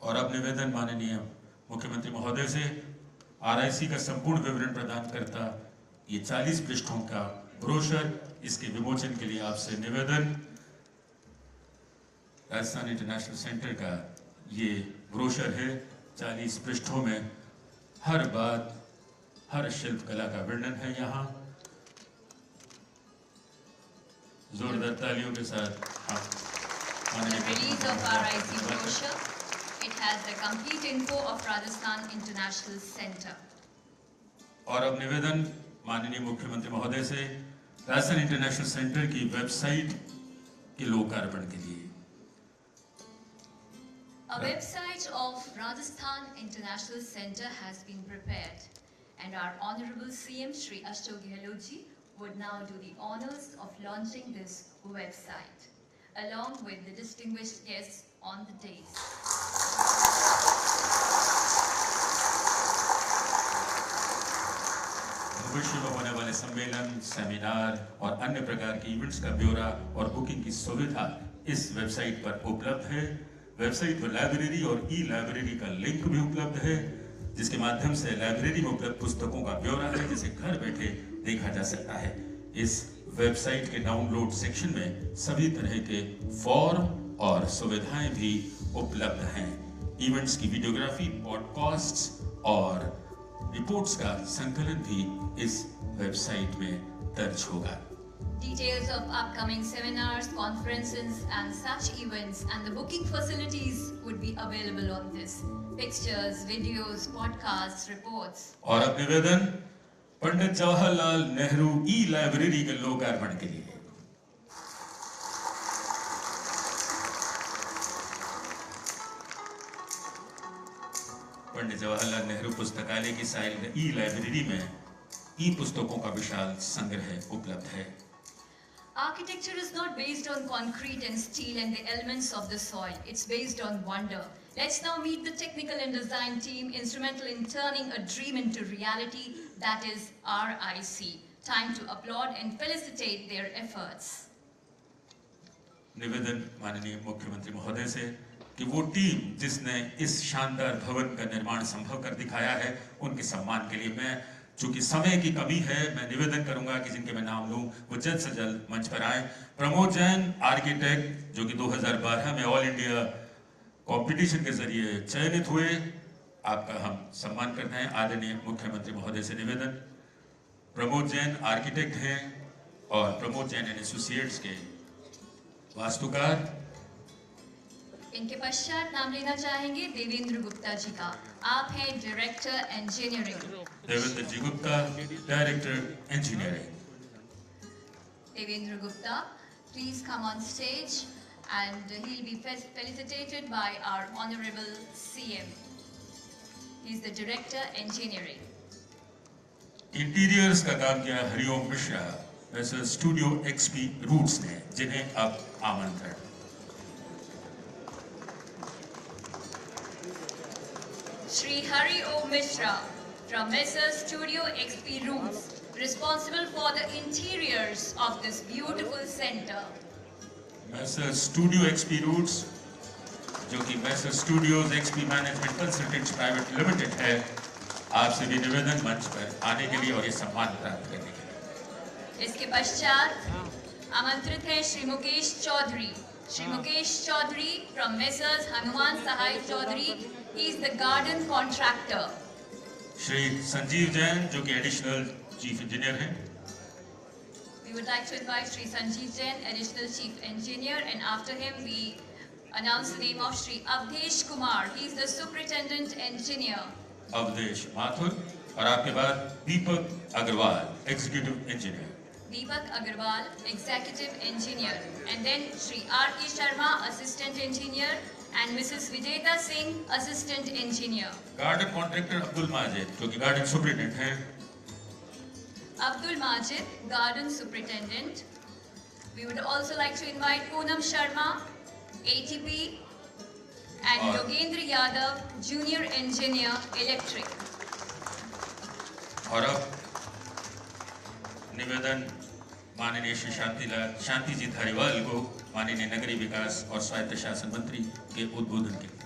और अब निवेदन माननीय मुख्यमंत्री महोदय से RIC का संपूर्ण विवरण प्रदान करता ये 40 पृष्ठों का ब्रोशर, इसके विमोचन के लिए आपसे निवेदन। राजस्थान इंटरनेशनल सेंटर का ये ब्रोशर है, 40 पृष्ठों में हर बात, हर शिल्प कला का वर्णन है। यहाँ जोरदार तालियों के साथ The release of RIC brochure, it has the complete info of Rajasthan International Center. और अब निवेदन माननीय मुख्यमंत्री महोदय से राजस्थान इंटरनेशनल सेंटर की वेबसाइट के लोकार्पण के लिए। A website of Rajasthan International Center has been prepared, and our Honorable CM Shri Ashok Gehlot ji would now do the honors of launching this website, along with the distinguished guests on the dais. भविष्य में होने वाले सम्मेलन, seminar और अन्य प्रकार के events का ब्यौरा और बुकिंग की सुविधा इस वेबसाइट पर उपलब्ध है। वेबसाइट पर लाइब्रेरी और ई-लाइब्रेरी का लिंक भी उपलब्ध है, जिसके माध्यम से लाइब्रेरी में उपलब्ध पुस्तकों का ब्यौरा है, जिसे घर बैठे देखा जा सकता है। इस वेबसाइट के डाउनलोड सेक्शन में सभी तरह के फॉर्म और सुविधाएं भी उपलब्ध हैं। इवेंट्स की वीडियोग्राफी, पॉडकास्ट्स और रिपोर्ट्स का संकलन भी इस वेबसाइट में दर्ज होगा। Details of upcoming seminars, conferences and such events and the booking facilities would be available on this. Pictures, videos, podcasts, reports. और अब निवेदन पंडित जवाहरलाल नेहरू ई-लाइब्रेरी के लोकार्पण के लिए। पंडित जवाहरलाल नेहरू पुस्तकालय की साइल ई-लाइब्रेरी में ई-पुस्तकों का विशाल संग्रह उपलब्ध है। Architecture is not based on concrete and steel and the elements of the soil. It's based on wonder. Let's now meet the technical and design team instrumental in turning a dream into reality, that is RIC. Time to applaud and felicitate their efforts. निवेदन माननीय मुख्यमंत्री महोदय से कि वो team जिसने इस शानदार भवन का निर्माण संभव कर दिखाया है, उनके सम्मान के लिए मैं, चूंकि समय की कमी है, मैं निवेदन करूंगा कि जिनके मैं नाम लूं वो जल्द से जल्द मंच पर आए। प्रमोद जैन आर्किटेक्ट, जो कि 2012 में ऑल इंडिया कंपटीशन के जरिए चयनित हुए, आपका हम सम्मान करते हैं। आदरणीय मुख्यमंत्री महोदय से निवेदन, प्रमोद जैन आर्किटेक्ट हैं और प्रमोद जैन एंड एसोसिएट्स के वास्तुकार। इनके पश्चात नाम लेना चाहेंगे देवेंद्र गुप्ता जी का। आप हैं director engineering. Devendra ji Gupta, director engineering. Devendra Gupta, please come on stage and he'll be felicitated by our Honorable CM. He's the Director Engineering. Interiors का काम किया हरिओम मिश्रा, वैसे स्टूडियो XP रूट्स ने, जिन्हें अब आमंत्रण। Shri Hari Om Mishra from Messrs Studio XP Rooms, responsible for the interiors of this beautiful center. Messrs Studio XP Roots, जो कि Messrs Studios XP Management Consultants Private Limited है, आपसे भी निवेदन मंच पर आने के लिए और ये सम्मान प्राप्त करने के लिए। इसके पश्चात आमंत्रित है Shri Mukesh Chaudhary. Shri Mukesh Chaudhary from Messrs Hanuman Sahay Chaudhary, he is the garden contractor. Shri Sanjeev Jain, जो कि एडिशनल चीफ इंजीनियर हैं। We would like to invite Shri Sanjeev Jain, additional chief engineer, and after him we announce the name of Shri Avdesh Kumar. He is the superintendent engineer. Avdhesh Mathur, और आपके बाद Deepak Agarwal, executive engineer. Deepak Agarwal, executive engineer, and then Shri R.K. Sharma, assistant engineer, and Mrs. Vijayta Singh, assistant engineer. Garden contractor Abdul Majid, जो कि garden superintendent हैं। Abdul Majid, garden superintendent. We would also like to invite Poonam Sharma, ATP, and Yogendra Yadav, junior engineer, electric. और अब निवेदन माननीय श्री शांति जी धारीवाल को माननीय नगरीय विकास और स्वायत्त शासन मंत्री के उद्बोधन के लिए।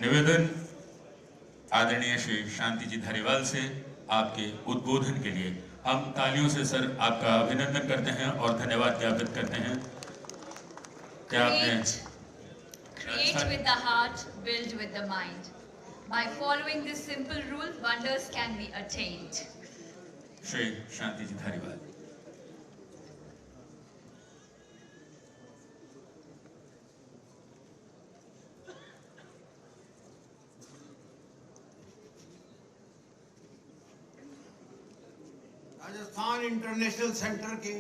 निवेदन आदरणीय श्री शांति जी धारीवाल से आपके उद्बोधन के लिए। हम तालियों से सर आपका अभिनंदन करते हैं और धन्यवाद ज्ञापित करते हैं। क्या आपने Create with the heart, build with the mind. By following this simple rule, wonders can be attained. Shri Shanti ji Dhariwal. Rajasthan international centre के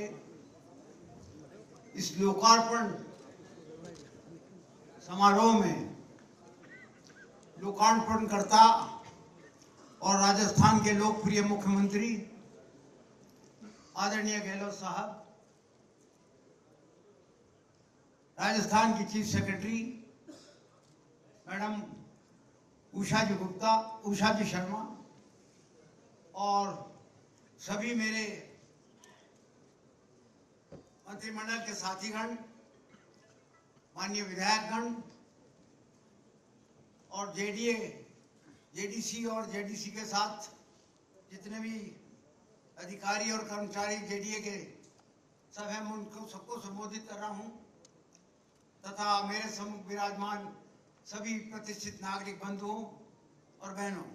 इस लोकार्पण समारोह में लोकार्पणकर्ता और राजस्थान के लोकप्रिय मुख्यमंत्री आदरणीय गहलोत साहब, राजस्थान की चीफ सेक्रेटरी मैडम उषा जी शर्मा और सभी मेरे मंत्रिमंडल के साथीगण, माननीय विधायकगण और जेडीसी और जेडीसी के साथ जितने भी अधिकारी और कर्मचारी जेडीए के सब हैं, मैं उनको सबको संबोधित कर रहा हूं, तथा मेरे सम्मुख विराजमान सभी प्रतिष्ठित नागरिक बंधुओं और बहनों,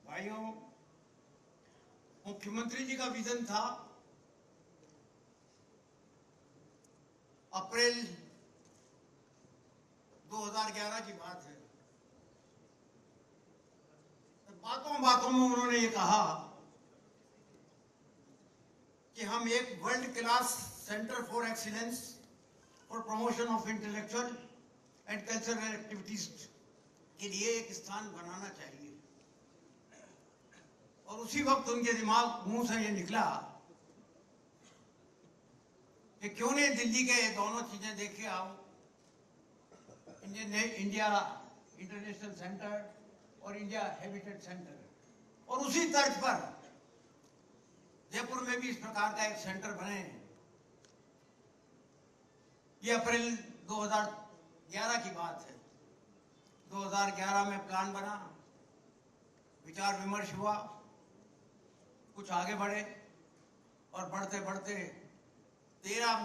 भाइयों। मुख्यमंत्री जी का विजन था अप्रैल 2011 की बात है। बातों में उन्होंने ये कहा कि हम एक world class centre for excellence for promotion of intellectual and cultural activities के लिए एक स्थान बनाना चाहिए। और उसी वक्त उनके मुंह से ये निकला कि क्यों नहीं दिल्ली के दोनों चीजें देखे आओ, इंडिया इंटरनेशनल सेंटर और इंडिया हैबिटेट सेंटर, और उसी तर्ज पर जयपुर में भी इस प्रकार का एक सेंटर बने। ये अप्रैल 2011 की बात है। 2011 में प्लान बना, विचार विमर्श हुआ, कुछ आगे बढ़े और बढ़ते बढ़ते 13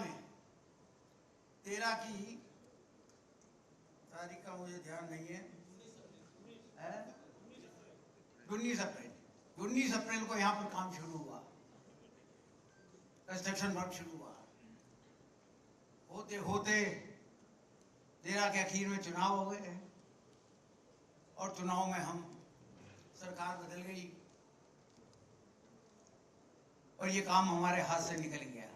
की तारीख का मुझे ध्यान नहीं है, 19 अप्रैल को यहाँ पर काम शुरू हुआ, कंस्ट्रक्शन वर्क शुरू हुआ। होते होते 13 के आखिर में चुनाव हो गए और चुनाव में हम सरकार बदल गई और ये काम हमारे हाथ से निकल गया।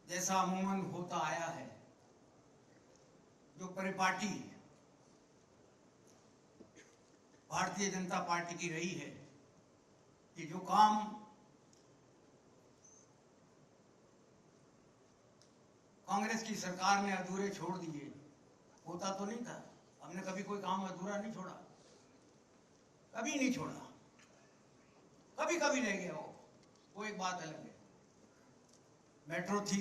जैसा अमूमन होता आया है, जो परिपाटी भारतीय जनता पार्टी की रही है कि जो काम कांग्रेस की सरकार ने अधूरे छोड़ दिए, होता तो नहीं था। हमने कभी कोई काम अधूरा नहीं छोड़ा, कभी नहीं छोड़ा, कभी रह गया वो एक बात अलग है। मेट्रो थी,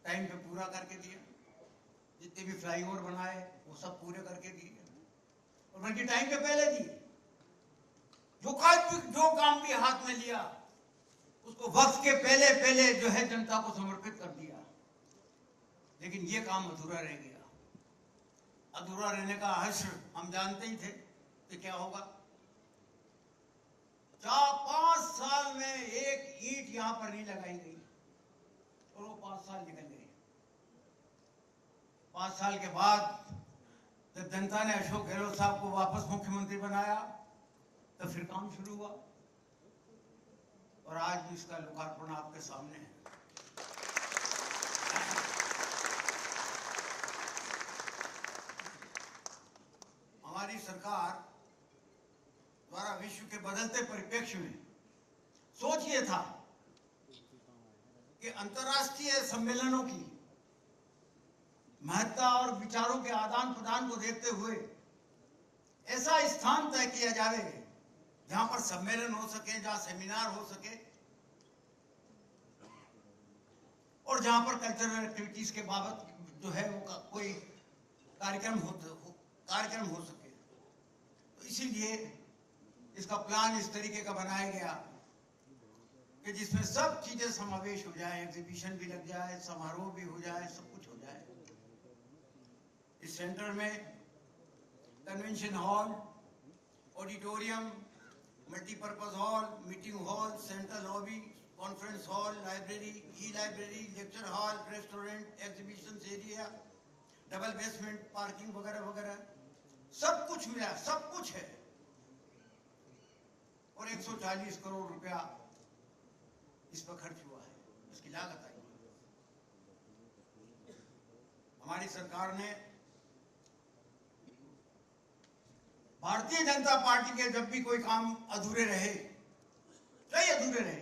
टाइम पे पूरा करके दिया, जितने भी फ्लाईओवर बनाए वो सब पूरे करके दिए, और बल्कि टाइम पे पहले दिए। जो काम भी हाथ में लिया उसको वक्त के पहले जो है जनता को समर्पित कर दिया। लेकिन ये काम अधूरा रह गया। अधूरा रहने का हश्र हम जानते ही थे कि क्या होगा। 4-5 साल में एक ईंट यहां पर नहीं लगाई गई और वो 5 साल निकल गए। 5 साल के बाद जब जनता ने अशोक गहलोत साहब को वापस मुख्यमंत्री बनाया तो फिर काम शुरू हुआ और आज भी इसका लोकार्पण आपके सामने है। हमारी सरकार द्वारा विश्व के बदलते परिप्रेक्ष्य में सोच ये था कि अंतर्राष्ट्रीय सम्मेलनों की महत्ता और विचारों के आदान प्रदान को देखते हुए ऐसा स्थान तय किया जाए जहां पर सम्मेलन हो सके, जहां सेमिनार हो सके और जहां पर कल्चरल एक्टिविटीज के बाबत जो है वो कोई कार्यक्रम हो सके। तो इसीलिए इसका प्लान इस तरीके का बनाया गया कि जिसमें सब चीजें समावेश हो जाए, एग्जीबिशन भी लग जाए, समारोह भी हो जाए, सब कुछ हो जाए। इस सेंटर में convention hall, auditorium, multipurpose hall, meeting hall, central lobby, conference hall, library, e-library, lecture hall, restaurant, exhibition area, double basement, parking वगैरह वगैरह सब कुछ मिला, सब कुछ है। और 140 करोड़ रुपया इस पर खर्च हुआ है, इसकी लागत आई। हमारी सरकार ने भारतीय जनता पार्टी के जब भी कोई काम अधूरे रहे, चाहे अधूरे रहे,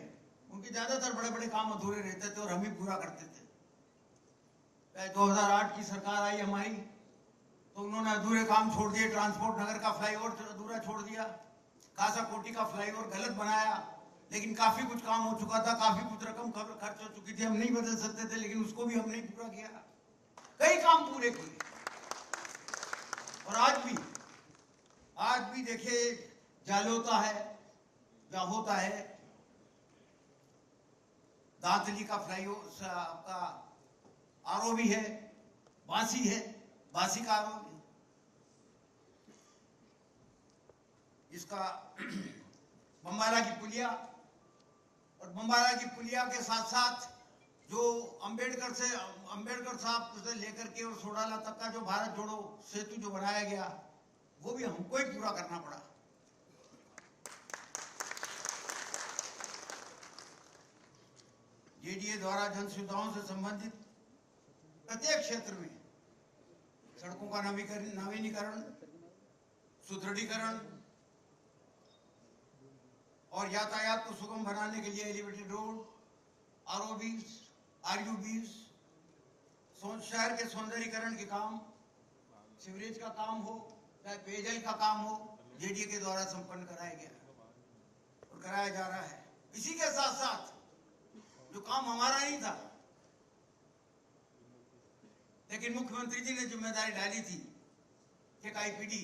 उनके ज्यादातर बड़े बड़े काम अधूरे रहते थे और हम ही पूरा करते थे। 2008 की सरकार आई हमारी, तो उन्होंने अधूरे काम छोड़ दिए। ट्रांसपोर्ट नगर का फ्लाईओवर अधूरा छोड़ दिया, कासाकोटी का फ्लाईओवर गलत बनाया, लेकिन काफी कुछ काम हो चुका था, काफी कुछ रकम खर्च हो चुकी थी, हम नहीं बदल सकते थे, लेकिन उसको भी हम नहीं पूरा किया। कई काम पूरे किए। और आज भी देखिए, जालोता है, क्या होता है, दांतली का फ्लाईओवर आपका आरओबी है, बांसी है, बांसी का आरओबी, इसका बम्बाला की पुलिया, और बम्बाला की पुलिया के साथ साथ जो अंबेडकर साहब से लेकर के और सोडाला तक का जो भारत जोड़ो सेतु जो बनाया गया, वो भी हमको ही पूरा करना पड़ा। जेडीए द्वारा जन सुविधाओं से संबंधित प्रत्येक क्षेत्र में सड़कों का नवीनीकरण, सुदृढ़ीकरण और यातायात को सुगम बनाने के लिए एलिवेटेड रोड, आरओबीज, आरयूबीज, शहर के सौंदर्यीकरण के काम, सीवरेज का काम हो, चाहे पेयजल का काम हो, जेडीए के द्वारा संपन्न कराया गया और कराया जा रहा है। इसी के साथ साथ जो काम हमारा नहीं था, लेकिन मुख्यमंत्री जी ने जिम्मेदारी डाली थी कि एक आईपीडी,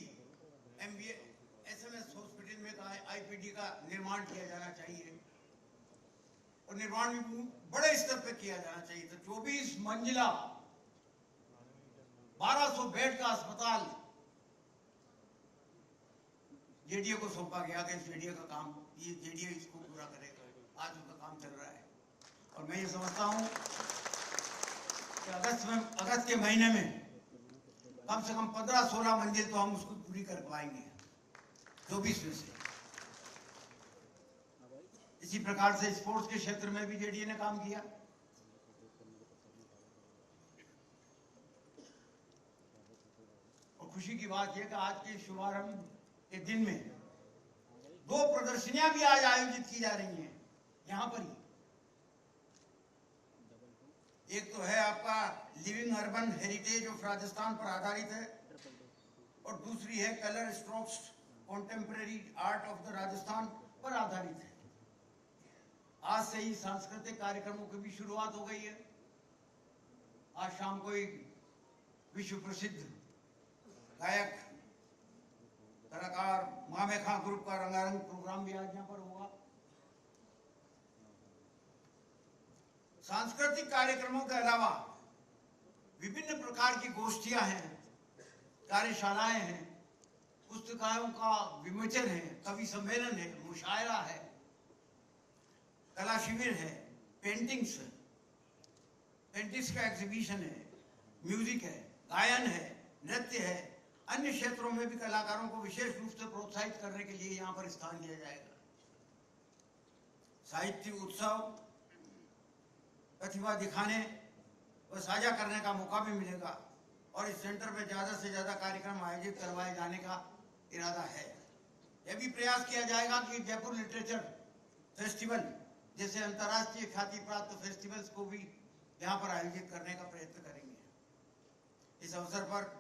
एसएमएस हॉस्पिटल में आईपीडी का निर्माण किया जाना चाहिए और निर्माण भी बड़े स्तर पर किया जाना चाहिए। तो 24 मंजिला 1200 बेड का अस्पताल जेडीए को सौंपा गया कि जेडीए का काम, ये जेडीए इसको पूरा करेगा। आज उसका काम चल रहा है और मैं ये समझता हूं कि अगस्त के महीने में कम से कम 15-16 मंजिल तो हम उसको पूरी कर पाएंगे 24 में से। इसी प्रकार से स्पोर्ट्स के क्षेत्र में भी जेडीए ने काम किया। और खुशी की बात यह कि आज के शुभारंभ के दिन में 2 प्रदर्शनियां भी आज आयोजित की जा रही हैं यहां पर ही। एक तो है आपका living urban heritage of Rajasthan पर आधारित है और दूसरी है colour strokes contemporary art of the Rajasthan पर आधारित है। आज से ही सांस्कृतिक कार्यक्रमों की भी शुरुआत हो गई है। आज शाम को एक विश्व प्रसिद्ध गायक कलाकार मामेखा ग्रुप का रंगारंग प्रोग्राम भी आज यहाँ पर होगा। सांस्कृतिक कार्यक्रमों के अलावा विभिन्न प्रकार की गोष्ठियां हैं, कार्यशालाएं हैं, पुस्तकों का विमोचन है, कवि सम्मेलन है, मुशायरा है, कला शिविर है, पेंटिंग्स का एग्जीबिशन है, म्यूजिक है, गायन है, नृत्य है। अन्य क्षेत्रों में भी कलाकारों को विशेष रूप से प्रोत्साहित करने के लिए यहाँ पर स्थान दिया जाएगा। साहित्य उत्सव, प्रतिभा दिखाने व साझा करने का मौका भी मिलेगा और इस सेंटर में ज़्यादा से ज़्यादा कार्यक्रम आयोजित करवाए जाने का इरादा है। यह भी प्रयास किया जाएगा कि जयपुर लिटरेचर फेस्टिवल जैसे अंतर्राष्ट्रीय ख्याति प्राप्त फेस्टिवल्स को भी यहाँ पर आयोजित करने का प्रयत्न करेंगे। इस अवसर पर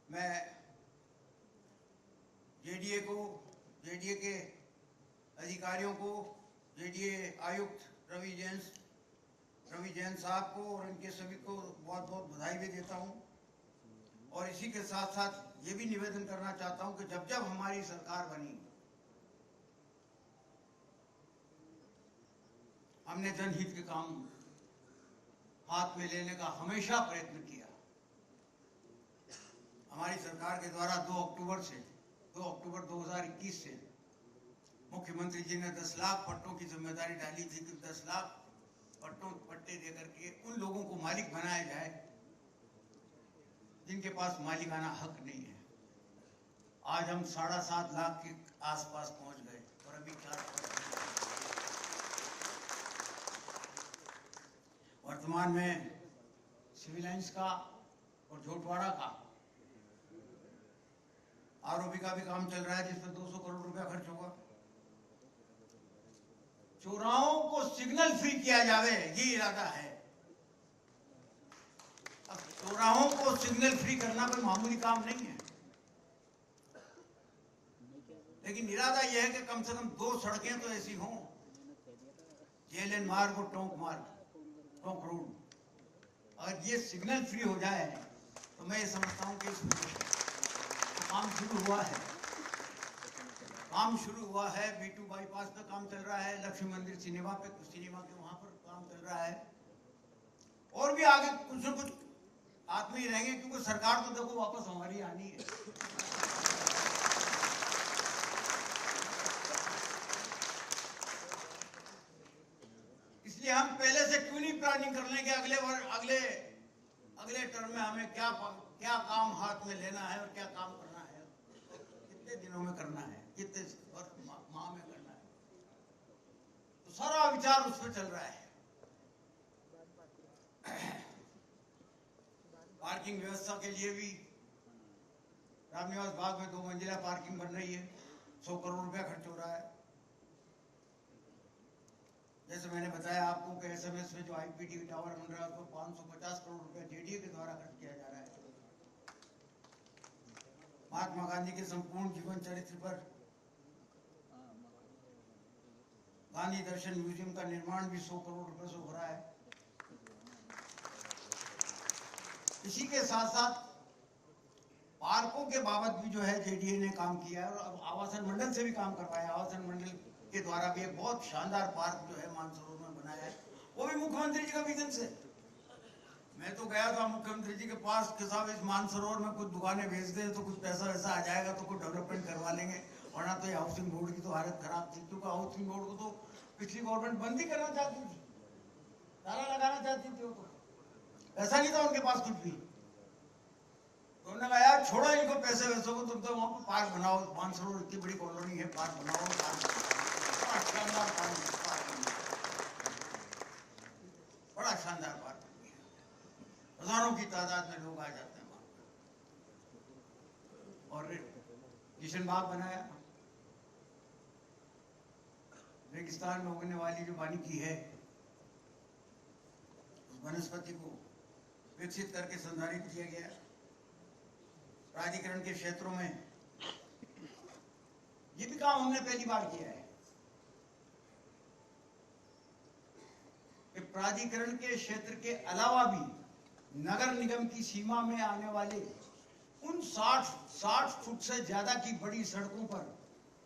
मैं जेडीए को, जेडीए के अधिकारियों को, जेडीए आयुक्त रवि जैन साहब को और इनके सभी को बहुत बहुत बधाई भी देता हूं। और इसी के साथ साथ ये भी निवेदन करना चाहता हूं कि जब जब हमारी सरकार बनी, हमने जनहित के काम हाथ में लेने का हमेशा प्रयत्न किया। हमारी सरकार के द्वारा 2 अक्टूबर 2021 से मुख्यमंत्री जी ने 10 लाख पट्टों की जिम्मेदारी डाली थी कि 10 लाख पट्टे देकर के उन लोगों को मालिक बनाया जाए जिनके पास मालिकाना हक नहीं है। आज हम 7.5 लाख के आसपास पहुंच गए और अभी 4 वर्तमान में सिविल लाइंस का और झोटवाड़ा का आरओबी का भी काम चल रहा है, जिसमें 200 करोड़ रुपया खर्च होगा। चौराहों को सिग्नल फ्री किया जावे, ये इरादा है। अब चौराहों को सिग्नल फ्री करना कोई मामूली काम नहीं है, लेकिन इरादा यह है कि कम से कम 2 सड़कें तो ऐसी हों, जेएलएन मार्ग और टोंक रोड। अगर ये सिग्नल फ्री हो जाए तो मैं ये समझता हूँ कि इसमें काम शुरू हुआ है। B2 बाईपास पे काम चल रहा है, लक्ष्मी मंदिर सिनेमा के वहां पर काम चल रहा है, और भी आगे कुछ न कुछ आदमी ही रहेंगे, क्योंकि सरकार तो देखो वापस हमारी आनी है। इसलिए हम पहले से क्यों नहीं प्लानिंग कर लें कि अगले टर्म में हमें क्या काम हाथ में लेना है और क्या काम करना है, कितने दिनों में करना है, कितने माह में करना है। तो सारा विचार उस पर चल रहा है। पार्किंग व्यवस्था के लिए भी रामनिवास बाग में 2 मंजिला पार्किंग बन रही है, 100 करोड़ रुपया खर्च हो रहा है। जैसे मैंने बताया आपको कि एसएमएस में जो आईपीटी टावर बन रहा है उसको 550 करोड़ रुपया जेडीए के द्वारा खर्च किया जा रहा है। महात्मा गांधी के संपूर्ण जीवन चरित्र पर गांधी दर्शन म्यूजियम का निर्माण भी 100 करोड़ रुपए से हो रहा है। इसी के साथ साथ पार्कों के बाबत भी जो है जेडीए ने काम किया है, और अब आवासन मंडल से भी काम करवाया। आवासन मंडल के द्वारा भी एक बहुत शानदार पार्क जो है मानसरोवर में बनाया है, वो भी मुख्यमंत्री जी का विजन से। मैं तो गया था मुख्यमंत्री जी के पास कि साहब इस मानसरोवर में कुछ दुकानें भेज दे तो कुछ पैसा वैसा आ जाएगा तो कुछ डेवलपमेंट करवा लेंगे, वरना तो ये हाउसिंग बोर्ड की तो हालत खराब थी, क्योंकि हाउसिंग बोर्ड को तो पिछली गवर्नमेंट बंद ही करना चाहती थी, ताला लगाना चाहती थी। वो तो ऐसा नहीं था उनके पास कुछ भी। तो उन्होंने कहा यार छोड़ो इनको पैसे वैसे को, तुम तो वहाँ पर पार्क बनाओ, मानसरोवर इतनी बड़ी कॉलोनी है, पार्क बनाओ। बड़ा शानदार पार्क, हजारों की तादाद में लोग आ जाते हैं वहां। और किशन बाग बनाया, रेगिस्तान में उगने वाली जो वानिकी है उस वनस्पति को विकसित करके संधारित किया गया। प्राधिकरण के क्षेत्रों में ये भी काम हमने पहली बार किया है कि प्राधिकरण के क्षेत्र के अलावा भी नगर निगम की सीमा में आने वाले उन 60 फुट से ज्यादा की बड़ी सड़कों पर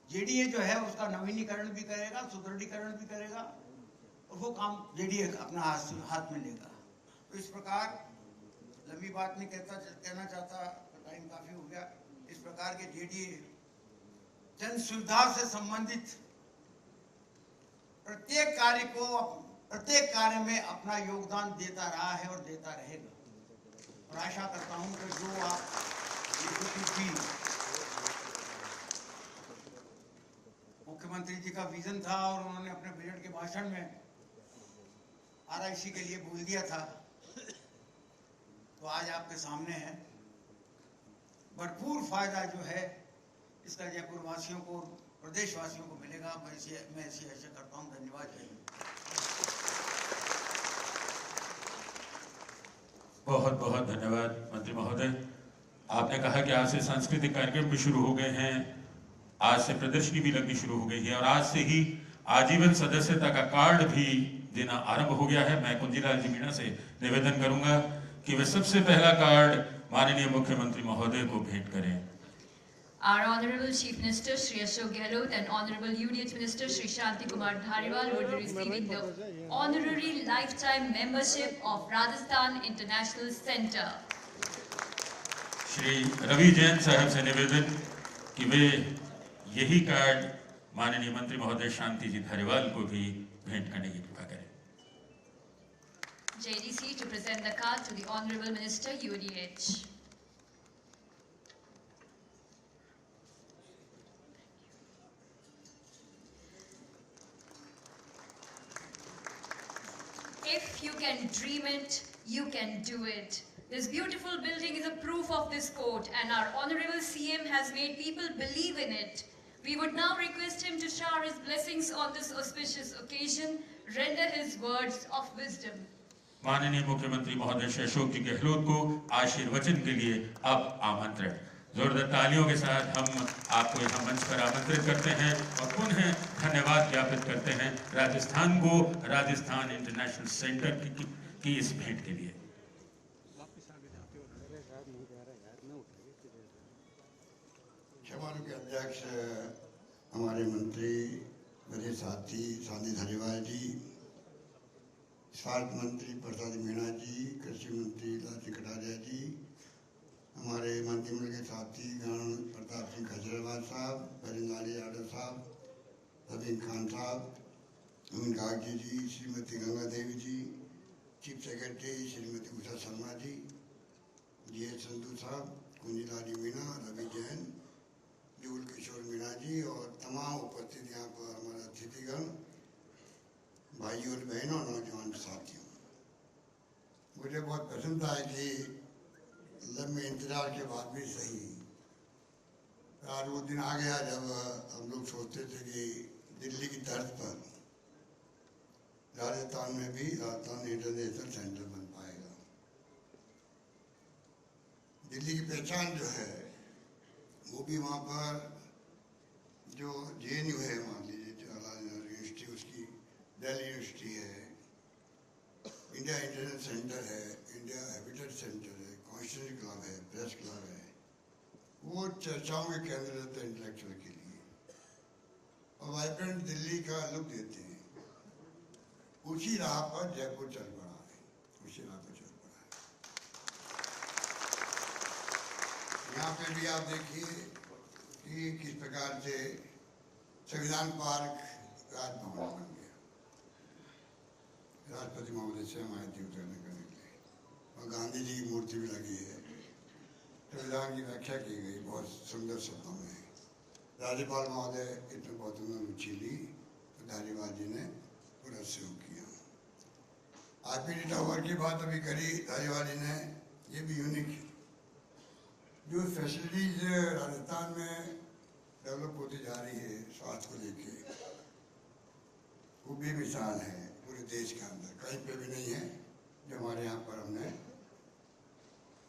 जेडीए जो है उसका नवीनीकरण भी करेगा, सुदृढ़ीकरण भी करेगा, और वो काम जेडीए अपना हाथ में लेगा। तो इस प्रकार लंबी बात नहीं कहना चाहता, टाइम काफी हो गया। इस प्रकार के जेडीए जन सुविधा से संबंधित प्रत्येक कार्य में अपना योगदान देता रहा है और देता रहेगा। और आशा करता हूं कि जो आप मुख्यमंत्री जी का विजन था और उन्होंने अपने बजट के भाषण में आरआईसी के लिए बोल दिया था, तो आज आपके सामने है। भरपूर फायदा जो है इसका जयपुर वासियों को, प्रदेश वासियों को मिलेगा। मैं ऐसी आशा करता हूँ। धन्यवाद। बहुत बहुत धन्यवाद मंत्री महोदय। आपने कहा कि आज से सांस्कृतिक कार्यक्रम भी शुरू हो गए हैं आज से प्रदर्शनी भी लगनी शुरू हो गई है और आज से ही आजीवन सदस्यता का कार्ड भी देना आरंभ हो गया है। मैं कुंजीलाल जी मीणा से निवेदन करूंगा कि वे सबसे पहला कार्ड माननीय मुख्यमंत्री महोदय को भेंट करें। Our Honorable Chief Minister Shri Ashok Gehlot and Honorable Union Minister Shri Shanti Kumar Dhariwal would be receiving the honorary lifetime membership of Rajasthan International Center. Shri Ravi Jain साहब से निवेदन कि वे यही कार्ड माननीय मंत्री महोदय शांति जी धारीवाल को भी भेंट करने की कृपा करें। JDC to present the card to the Honorable Minister UDH. If you can dream it, you can do it. This beautiful building is a proof of this quote, and our Honorable CM has made people believe in it. We would now request him to shower his blessings on this auspicious occasion, render his words of wisdom. माननीय मुख्यमंत्री महोदय श्री अशोक जी गहलोत को आशीर्वचन के लिए अब आमंत्रण। जोरदार तालियों के साथ हम आपको यहाँ मंच पर आमंत्रित करते हैं और पुनः धन्यवाद ज्ञापित करते हैं राजस्थान को, राजस्थान इंटरनेशनल सेंटर की इस भेंट के लिए। समारोह के अध्यक्ष हमारे मंत्री मेरे साथी शांति धारीवाल जी, स्वास्थ्य मंत्री प्रसाद मीणा जी, कृषि मंत्री लालजी कटारिया जी, हमारे मंत्रिमंडल के साथी गण प्रताप सिंह खजूरिया साहब, बरिंदारी यादव साहब, रवीन खान साहब, अमीन कागजी जी, श्रीमती गंगा देवी जी, चीफ सेक्रेटरी श्रीमती उषा शर्मा जी, जी संधू साहब, कुंजीलाल मीणा, रवि जैन, जुगल किशोर मीणा जी और तमाम उपस्थित यहाँ पर हमारे अतिथिगण, भाइयों और बहनों, नौजवान साथियों, मुझे बहुत पसंद आया कि लंबे इंतजार के बाद भी सही आज वो दिन आ गया जब हम लोग सोचते थे कि दिल्ली की तर्ज पर राजस्थान में भी राजस्थान इंटरनेशनल सेंटर बन पाएगा। दिल्ली की पहचान जो है वो भी वहाँ पर जो JNU है, मान लीजिए जवाहरलाल नेहरू यूनिवर्सिटी, उसकी दिल्ली यूनिवर्सिटी है, इंडिया इंटरनेशनल सेंटर है, इंडिया हैबिटेट सेंटर है, कॉन्स्टिट्यूशन क्लब है, प्रेस क्लब है, वो चर्चाओं में केंद्र रहते हैं इंटेलेक्चुअल के लिए और वाइब्रेंट दिल्ली का लुक देते हैं। उसी राह पर जयपुर चल पड़ा है, उसी राह पर चल पड़ा है। यहाँ पे भी आप देखिए कि किस प्रकार से संविधान पार्क राजभवन बन गया, राष्ट्रपति महोदय से हमारे उतरने करने के लिए, और गांधी जी की मूर्ति भी लगी है। संविधान की व्याख्या की गई बहुत सुंदर शब्दों में। राज्यपाल महोदय इसमें बहुत रुचि ली, तो धारीवाल जी ने पूरा सहयोग किया। IPD टावर की बात अभी करी धारीवाल जी ने, ये भी यूनिक है। जो फैसिलिटीज राजस्थान में डेवलप होती जा रही है स्वास्थ्य को लेके, वो बेमिसाल है पूरे देश के अंदर, कहीं पे भी नहीं है जो हमारे यहाँ पर हमने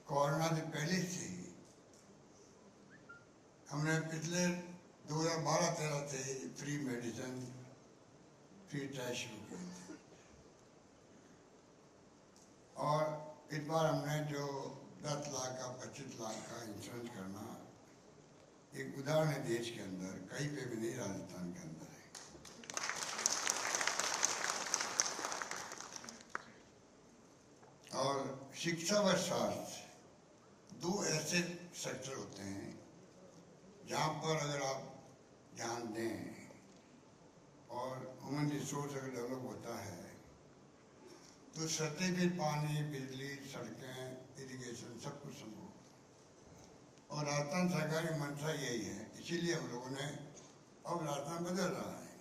कोरोना से पहले से ही हमने पिछले 2012-13 से फ्री मेडिसिन, फ्री टेस्ट शुरू किए थे और इस बार हमने जो 10 लाख का 25 लाख का इंश्योरेंस करना एक उदाहरण है देश के अंदर, कहीं पे भी नहीं, राजस्थान के अंदर है। और शिक्षा व स्वास्थ्य दो ऐसे सेक्टर होते हैं जहाँ पर अगर आप ध्यान दें और ह्यूमन रिसोर्स अगर डेवलप होता है तो सतह पे पानी, बिजली, सड़कें, इरिगेशन सब कुछ संभव। और राजस्थान सरकार की मंशा यही है, इसीलिए हम लोगों ने अब राजस्थान बदल रहा है।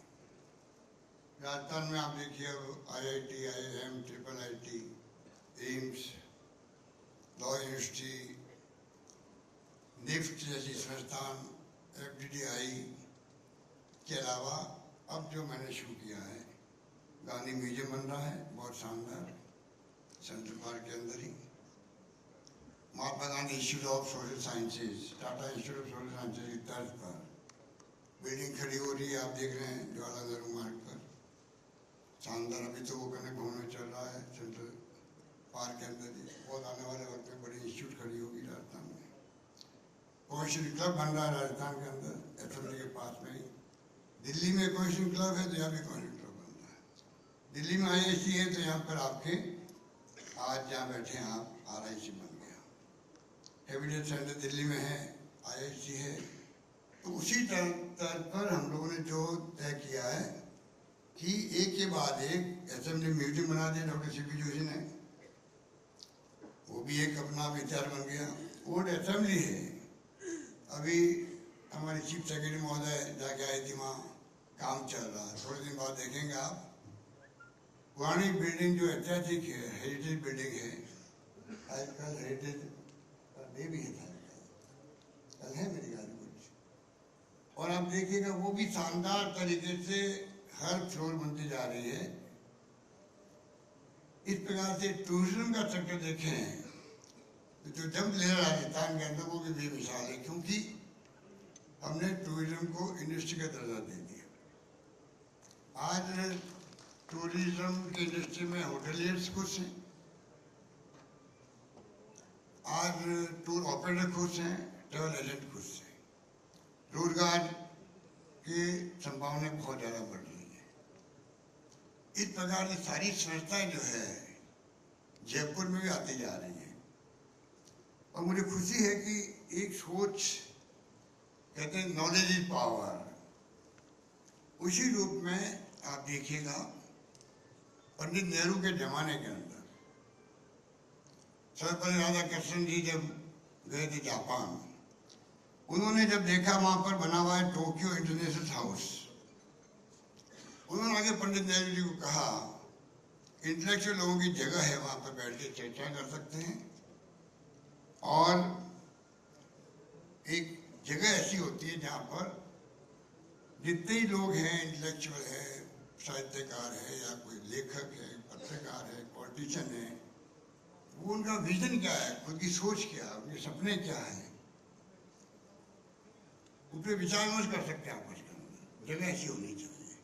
राजस्थान में आप देखिए अब IIT, IIM, IIIT, AIIMS, law university, NIFT जैसी संस्थान, FDDI के अलावा अब जो मैंने शुरू किया है, गांधी म्यूजियम बन रहा है बहुत शानदार सेंट्रल पार्क के अंदर ही, Mahatma Gandhi institute of social sciences, Tata institute of social sciences की तर्ज पर बिल्डिंग खड़ी हो रही है, आप देख रहे हैं जवाहरलाल नेहरू मार्ग पर, शानदार। अभी तो वो कनेक्ट होने चल रहा है सेंट्रल पार्क के अंदर ही। बहुत आने वाले वक्त में बड़ी इंस्टीट्यूट खड़ी होगी राजस्थान में। कोहेशन क्लब बन रहा है राजस्थान के अंदर, असेंबली के पास में ही। दिल्ली में कोहेशन क्लब है तो यहाँ भी कोहेशन क्लब बन रहा है। दिल्ली में IISc है तो यहाँ पर आपके आज जहाँ बैठे हैं आप, RIC बन गया। एविडेंस सेंटर दिल्ली में है, IISc है। तो उसी तर्ज पर हम लोगों ने जो तय किया है कि एक के बाद एक असेंबली म्यूजियम बना दिया डॉक्टर CP जोशी ने, वो भी एक अपना विचार बन गया। ओल्ड असेंबली है, अभी हमारी चीफ सेक्रेटरी महोदय जाके आई थी, वहाँ काम चल रहा है। थोड़े दिन बाद देखेंगे आप, पुरानी बिल्डिंग जो ऐतिहासिक है, हेरिटेज बिल्डिंग है, आजकल हेरिटेज डे भी है, कल है मेरी गाड़ी कुछ, और आप देखिएगा वो भी शानदार तरीके से हर फ्लोर बनती जा रही है। इस प्रकार से टूरिज्म का सेक्टर देखें तो जो जंप ले रहा राजस्थान के अंदर वो भी बेमिसाल है, क्योंकि हमने टूरिज्म को इंडस्ट्री का दर्जा दे दिया। आज टूरिज्म की इंडस्ट्री में होटलियर्स खुश हैं, आज टूर ऑपरेटर खुश हैं, ट्रैवल एजेंट खुश हैं। रोजगार की संभावना बहुत ज़्यादा बढ़ रही है। इस प्रकार की सारी संस्थाएं जो है जयपुर में भी आती जा रही हैं, और मुझे खुशी है कि एक सोच, कहते हैं नॉलेज इज पावर, उसी रूप में आप देखिएगा पंडित नेहरू के जमाने के अंदर सर्वपल्ली राधाकृष्णन जी जब गए थे जापान, उन्होंने जब देखा वहां पर बना हुआ है टोक्यो इंटरनेशनल हाउस, उन्होंने आगे पंडित नेहरू जी को कहा इंटेलेक्चुअल लोगों की जगह है, वहां पर बैठ के चर्चा कर सकते हैं, और एक जगह ऐसी होती है जहाँ पर जितने ही लोग हैं, इंटेलेक्चुअल है, साहित्यकार है, या कोई लेखक है, पत्रकार है, पॉलिटिशियन है, वो उनका विजन क्या है, खुद की सोच क्या है, उनके सपने क्या हैं, उन पर विचार विमर्श कर सकते हैं आपस के अंदर। जगह ऐसी होनी चाहिए।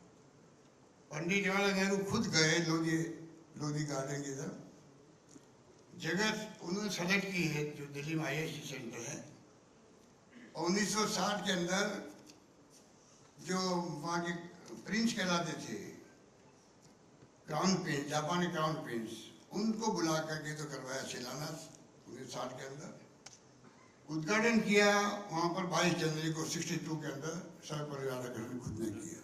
पंडित जवाहरलाल नेहरू खुद गए लोधी गार्डन की तरफ, जगह उन्होंने सेलेक्ट की है जो दिल्ली में IISc सेंटर है, और 1960 के अंदर जो वहाँ के प्रिंस कहलाते थे, क्राउन प्रिंस, जापानी क्राउन प्रिंस, उनको बुला करके तो करवाया शिलान्यास 1960 के अंदर। उद्घाटन किया वहाँ पर 22 जनवरी को 62 के अंदर सर्वपल्ली राधाकृष्णन खुद ने किया।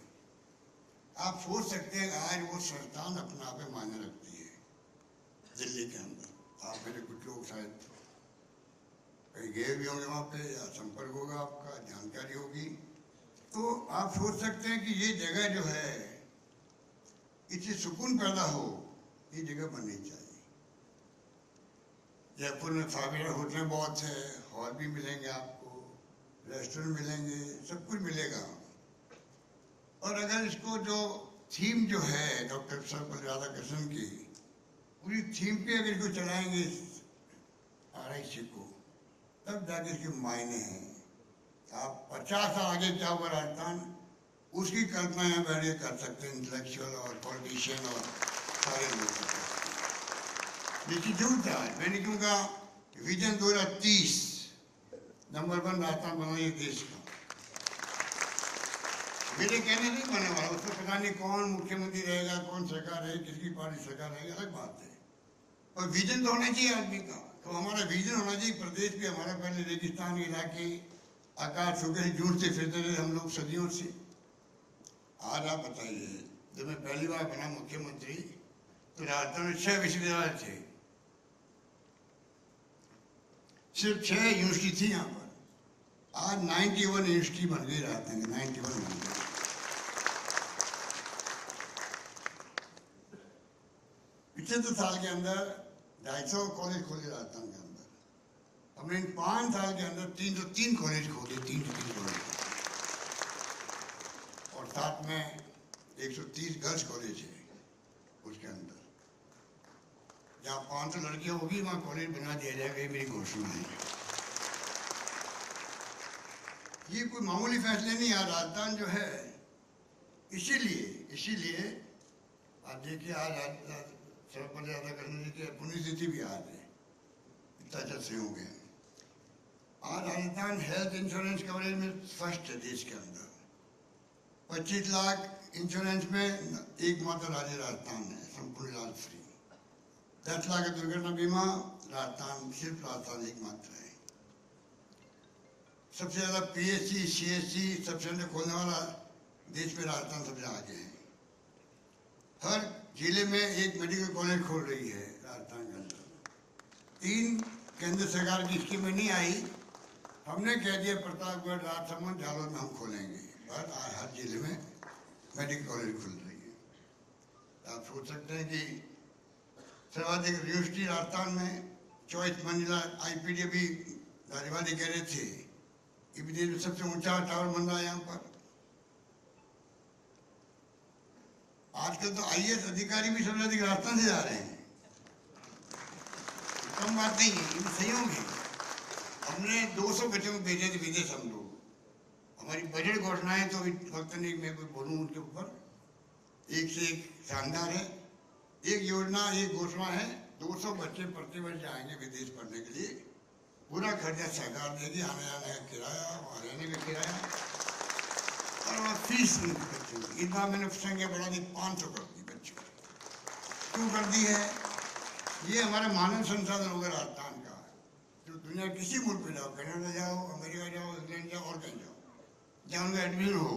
आप सोच सकते हैं आज वो संस्थान अपने आप में मायने रखती है दिल्ली के अंदर। आप मेरे कुछ लोग शायद कहीं गए भी होंगे वहाँ पे, या संपर्क होगा आपका, जानकारी होगी, तो आप सोच सकते हैं कि ये जगह जो है इससे सुकून पैदा हो, ये जगह बननी चाहिए। जयपुर में 5 होटलें बहुत है, हॉल भी मिलेंगे आपको, रेस्टोरेंट मिलेंगे, सब कुछ मिलेगा। और अगर इसको जो थीम जो है डॉक्टर सर्वपल्ली राधाकृष्णन की, पूरी थीम पे अगर इसको चलाएंगे RIC को, तब जाके इसके मायने हैं। आप 50 साल आगे क्या हुआ राजस्थान, उसकी कल्पना यहाँ बैठ के कर सकते हैं, इंटेलेक्चुअल और पॉलिटिशियन और सारे लोग। लेकिन जरूर था, मैंने क्यों कहा विजन 2030 नंबर 1 राजस्थान बनाइए देश का। मेरे कहने नहीं बने वाला, उसमें पता नहीं कौन मुख्यमंत्री रहेगा, कौन सरकार रहेगी, किसकी पार्टी सरकार रहेगी, अलग बात है, पर विजन तो होना चाहिए आदमी का। तो हमारा विजन होना चाहिए, प्रदेश भी हमारा पहले रेगिस्तान इलाके आकाश छूके जूझते फिरते रहे हम लोग सदियों से। आज आप बताइए, जब मैं पहली बार बना मुख्यमंत्री तो राजस्थान में 6 विश्वविद्यालय थे, सिर्फ 6 यूनिवर्सिटी थी यहाँ पर। आज 91 यूनिवर्सिटी बन गई राजस्थान की, 91 बन गई। पिछले 2 साल के अंदर 250 कॉलेज खोले राजस्थान के अंदर। हमने इन 5 साल के अंदर 303 कॉलेज खोले, 303 कॉलेज, और साथ में 130 गर्ल्स कॉलेज है उसके अंदर। जहाँ 500 लड़कियाँ होगी वहाँ कॉलेज बना दिया जाएगा, ये मेरी घोषणा है। ये कोई मामूली फैसले नहीं है। राजस्थान जो है इसीलिए आप देखिए आज सड़क पर ज्यादा करने की पुण्यतिथि भी आज है, इतना जैसे हो गए। आज राजस्थान हेल्थ इंश्योरेंस कवरेज में फर्स्ट है देश के अंदर। 25 लाख इंश्योरेंस में एकमात्र राज्य राजस्थान है, संपूर्ण इलाज फ्री। 10 लाख दुर्घटना बीमा राजस्थान, सिर्फ राजस्थान एकमात्र है। सबसे ज्यादा PSC CSC सब सेंटर खोलने वाला देश में राजस्थान सबसे आगे है। हर जिले में एक मेडिकल कॉलेज खोल रही है राजस्थान के अंदर। 3 केंद्र सरकार की स्कीम में नहीं आई, हमने कह दिया प्रतापगढ़, राजसमंद, झालोर में हम खोलेंगे। और हर जिले में मेडिकल कॉलेज खुल रही है। आप सोच सकते हैं कि सर्वाधिक यूनिवर्सिटी राजस्थान में, 24 मंजिला IPD भी राज्यवादी कह रहे थे, ये भी देश में सबसे ऊंचा टावर बन रहा है यहाँ पर। आजकल तो IAS अधिकारी भी सबसे अधिक राजस्थान से जा रहे हैं। कम बात नहीं है, ये संयोग है। हमने 200 बच्चों को भेजे थे विदेश हम लोग। हमारी बजट घोषणाएं तो वक्त नहीं मैं कोई बोलूँ उनके ऊपर, एक से एक शानदार है। एक योजना, एक घोषणा है, 200 बच्चे प्रतिवर्ष जाएंगे विदेश पढ़ने के लिए। पूरा खर्चा सरकार देगी, आने जाने का किराया, वहाँ रहने का किराया और वहाँ फीस उनकी बच्चों की। इस बार मैंने संख्या बढ़ा दी, 500 कर दी बच्चों की। क्यों कर दी है? ये हमारा मानव संसाधन होगा राजस्थान का, जो दुनिया किसी मुल्क में जाओ, कनाडा जाओ, अमेरिका जाओ, इंग्लैंड जाओ और कहीं जाओ, जहाँ उनका एडमिशन हो।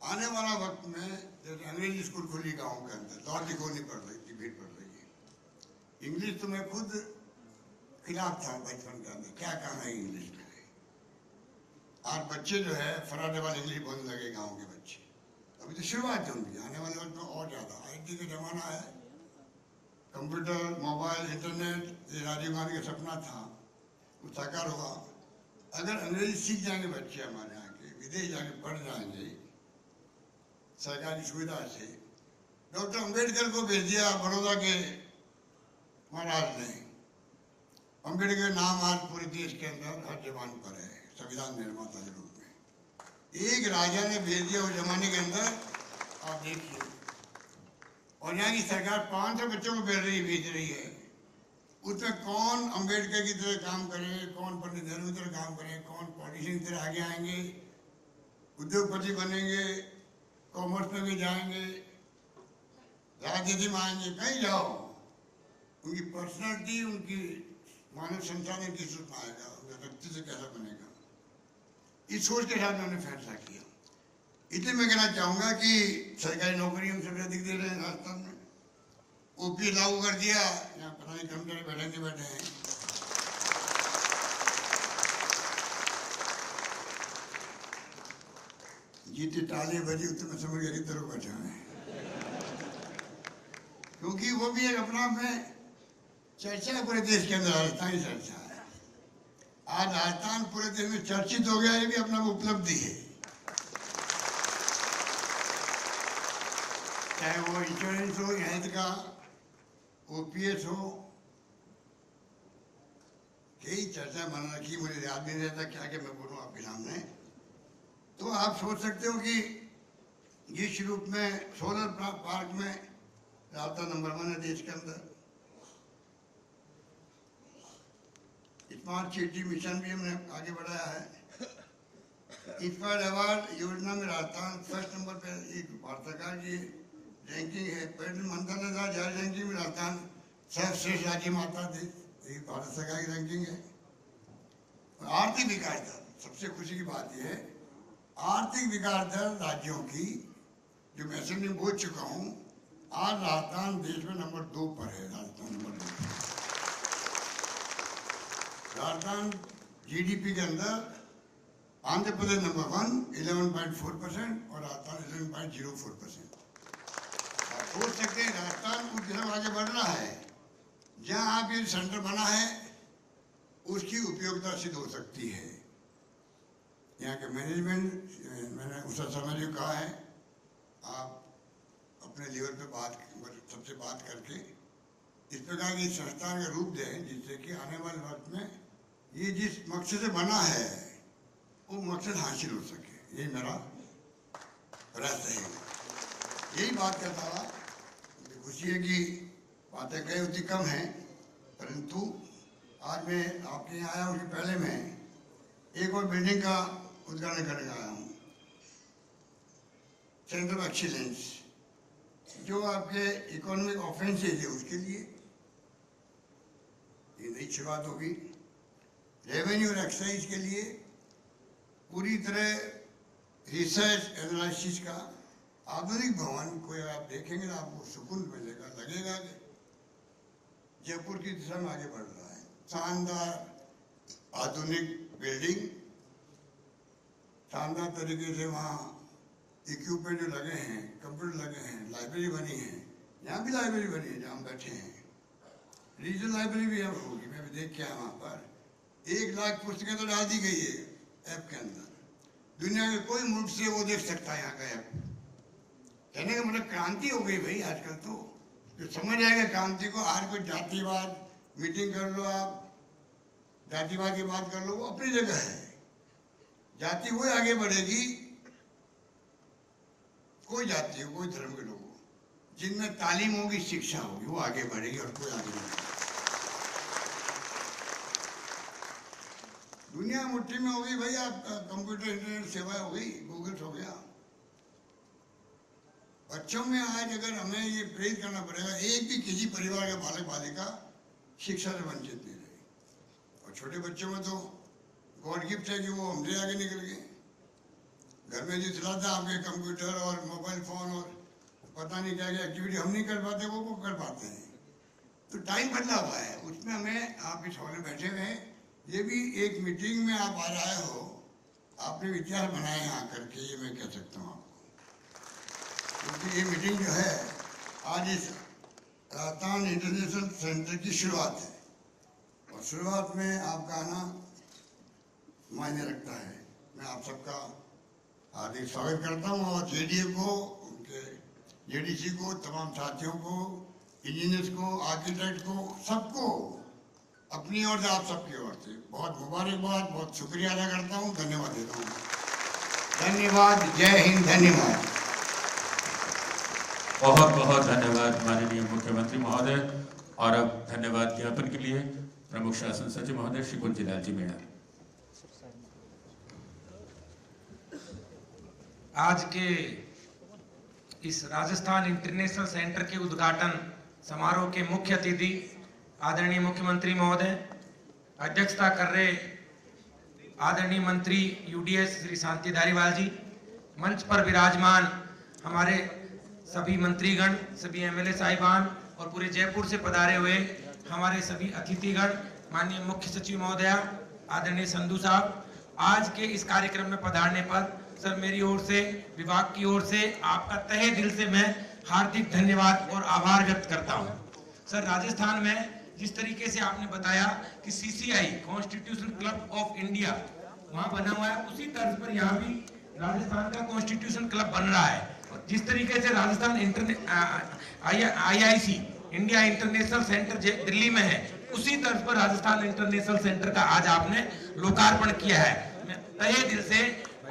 आने वाला वक्त में जैसे अंग्रेजी स्कूल खुली गाँव के अंदर, लॉटरी खोलनी पड़ रही थी, भीड़ पड़ रही है। इंग्लिश तो मैं खुद खिलाफ था बचपन के अंदर, क्या काम है इंग्लिश में। आज बच्चे जो है फराडे वाले इंग्लिश बोलने लगे गांव के बच्चे। अभी तो शुरुआत है उनकी, आने वाले वक्त में और ज़्यादा। IT का जमाना है, कंप्यूटर, मोबाइल, इंटरनेट, ये राजीव गांधी का सपना था, वो साकार हुआ। अगर अंग्रेजी सीख जाएंगे बच्चे हमारे यहाँ के, विदेश जाके पढ़ जाएंगे सरकारी सुविधा से। डॉक्टर अम्बेडकर को भेज दिया बड़ौदा के महाराज ने। अम्बेडकर नाम आज पूरे देश के अंदर हर जबान पर है, संविधान निर्माता के रूप में। एक राजा ने भेज दिया उस जमाने के अंदर, आप देखिए। और यहाँ की सरकार 500 बच्चों को भेज रही है। उसमें कौन अम्बेडकर की तरह काम करे, कौन पंडित नेहरू की तरह काम करे, कौन पॉलिटिशियन की तरह आगे आएंगे, उद्योगपति बनेंगे, कॉमर्स में भी जाएंगे, राजनीति में आएंगे, कहीं जाओ। उनकी पर्सनैलिटी, उनकी मानव संसाधन किस रूप में आएगा, उनका व्यक्तित्व कैसा बनेगा, इस सोच के साथ मैंने फैसला किया। इसलिए मैं कहना चाहूँगा कि सरकारी नौकरी हम सबसे अधिक दे रहे हैं राजस्थान में। OPA लागू कर दिया, यहाँ पता नहीं कर्मचारी बैठे नहीं बैठे हैं। जीते ताले बजी उतने में समझ गए तरह बैठे हुए हैं, क्योंकि वो भी एक अपना में चर्चा है पूरे देश के अंदर, राजस्थान की चर्चा है। आज राजस्थान पूरे देश में चर्चित हो गया, ये भी अपना उपलब्धि है। चाहे वो इंश्योरेंस हो, हेल्थ का, OPS हो, कई चर्चा बना रखी, मुझे याद नहीं रहता क्या क्या मैं बोलूँ आपके सामने। तो आप सोच सकते हो कि जिस रूप में सोलर पार्क में राजस्थान नंबर 1 है देश के अंदर। स्मार्ट सिटी मिशन भी हमने आगे बढ़ाया है। इंस्पायर्ड अवार्ड योजना में राजस्थान फर्स्ट नंबर पे, एक भारत सरकार की रैंकिंग है। पर्यटन मंत्रालय द्वारा जारी रैंकिंग में राजस्थान सर्वश्रेष्ठ राज्य माता थी, ये भारत सरकार की रैंकिंग है। और आर्थिक विकास दर, सबसे खुशी की बात यह है, आर्थिक विकास दर राज्यों की जो मैं असेंबली में बोल चुका हूँ, आज राजस्थान देश में नंबर 2 पर है। राजस्थान नंबर 2, राजस्थान GDP के अंदर आंध्र प्रदेश नंबर 1 11.4% और राजस्थान 11.04%। आप सोच सकते हैं राजस्थान उस तरफ आगे बढ़ रहा है। जहाँ आप ये सेंटर बना है उसकी उपयोगिता सिद्ध हो सकती है। यहाँ के मैनेजमेंट, मैंने उषा शर्मा जी को कहा है, आप अपने लेवल पे सबसे बात करके इस प्रकार की संस्थान का रूप दें, जिससे कि आने वाले वक्त में ये जिस मकसद से बना है वो मकसद हासिल हो सके, यही मेरा प्रयास रहेगा। यही बात करता था, खुशी है कि बातें कई उतनी कम हैं, परंतु आज मैं आपके यहाँ आया उसके पहले मैं एक और बिल्डिंग का उद्घाटन करने आया हूँ, सेंटर ऑफ एक्सीलेंस, जो आपके इकोनॉमिक ऑफेंसेज है उसके लिए ये नई शुरुआत होगी। रेवेन्यू और एक्साइज के लिए पूरी तरह रिसर्च एनालिसिस का आधुनिक भवन को आप देखेंगे ना आपको सुकून मिलेगा, लगेगा कि जयपुर की दिशा में आगे बढ़ रहा है। शानदार आधुनिक बिल्डिंग, शानदार तरीके से वहाँ इक्विपमेंट जो लगे हैं, कंप्यूटर लगे हैं, लाइब्रेरी बनी है, यहाँ भी लाइब्रेरी बनी है जहाँ हम बैठे हैं, रीजनल लाइब्रेरी भी अब होगी, मैं भी देख के आया वहाँ पर 1 लाख पुस्तकें तो डाल दी गई है ऐप के अंदर। दुनिया के कोई मुल्क से वो देख सकता है यहाँ का ऐप। कहने का मतलब क्रांति हो गई भाई आजकल तो, जो समझ आएगा क्रांति को। हर कोई जातिवाद मीटिंग कर लो, आप जातिवाद की बात कर लो, वो अपनी जगह है। जाति वो आगे बढ़ेगी, कोई जाति हो, कोई धर्म के लोग हो, जिनमें तालीम होगी, शिक्षा होगी, वो आगे बढ़ेगी और कोई आगे नहीं। दुनिया मुट्ठी में हो गई भाई, आप कंप्यूटर इंटरनेट सेवा हो गई, गूगल हो गया। बच्चों में आज अगर हमें ये प्रेरित करना पड़ेगा, एक भी किसी परिवार का बालक बालिका शिक्षा से वंचित नहीं रहे। और छोटे बच्चों में तो गॉड गिफ्ट है कि वो हमसे आगे निकल गए। घर में जो चलाता आपके कंप्यूटर और मोबाइल फोन और पता नहीं क्या क्या एक्टिविटी हम नहीं कर पाते, वो कर पाते हैं। तो टाइम बदला हुआ है, उसमें हमें आप इस हॉल में बैठे हुए हैं, ये भी एक मीटिंग में आप आ रहे हो, आपने विचार बनाए यहाँ करके, ये मैं कह सकता हूँ आपको। क्योंकि ये मीटिंग जो है आज इस राजस्थान इंटरनेशनल सेंटर की शुरुआत है, और शुरुआत में आपका आना मायने रखता है। मैं आप सबका हार्दिक स्वागत करता हूँ, और जेडीए को, उनके जेडीसी को, तमाम साथियों को, इंजीनियर्स को, आर्किटेक्ट को, सबको अपनी ओर से, आप सबकी ओर से बहुत मुबारकबाद, बहुत शुक्रिया अदा करता हूँ, धन्यवाद देता हूँ। धन्यवाद, जय हिंद, धन्यवाद। बहुत बहुत धन्यवाद माननीय मुख्यमंत्री महोदय। और अब धन्यवाद ज्ञापन के लिए प्रमुख शासन सचिव महोदय श्री कुंजीलाल जी मीणा। आज के इस राजस्थान इंटरनेशनल सेंटर के उद्घाटन समारोह के मुख्य अतिथि आदरणीय मुख्यमंत्री महोदय, अध्यक्षता कर रहे आदरणीय मंत्री यूडीएस श्री शांति धारीवाल जी, मंच पर विराजमान हमारे सभी मंत्रीगण, सभी एमएलए साहिबान और पूरे जयपुर से पधारे हुए हमारे सभी अतिथिगण, माननीय मुख्य सचिव महोदया आदरणीय संधू साहब, आज के इस कार्यक्रम में पधारने पर सर मेरी ओर से, विभाग की ओर से आपका तहे दिल से मैं हार्दिक धन्यवाद और आभार व्यक्त करता हूं। सर, राजस्थान में जिस तरीके से आपने बताया कि CCI constitution club of India वहां बना हुआ है, उसी तर्ज पर यहाँ भी राजस्थान का कॉन्स्टिट्यूशन क्लब बन रहा है। जिस तरीके से Rajasthan IIC India international centre Delhi में है, उसी तर्ज पर राजस्थान इंटरनेशनल सेंटर का आज आपने लोकार्पण किया है। मैं तहे दिल से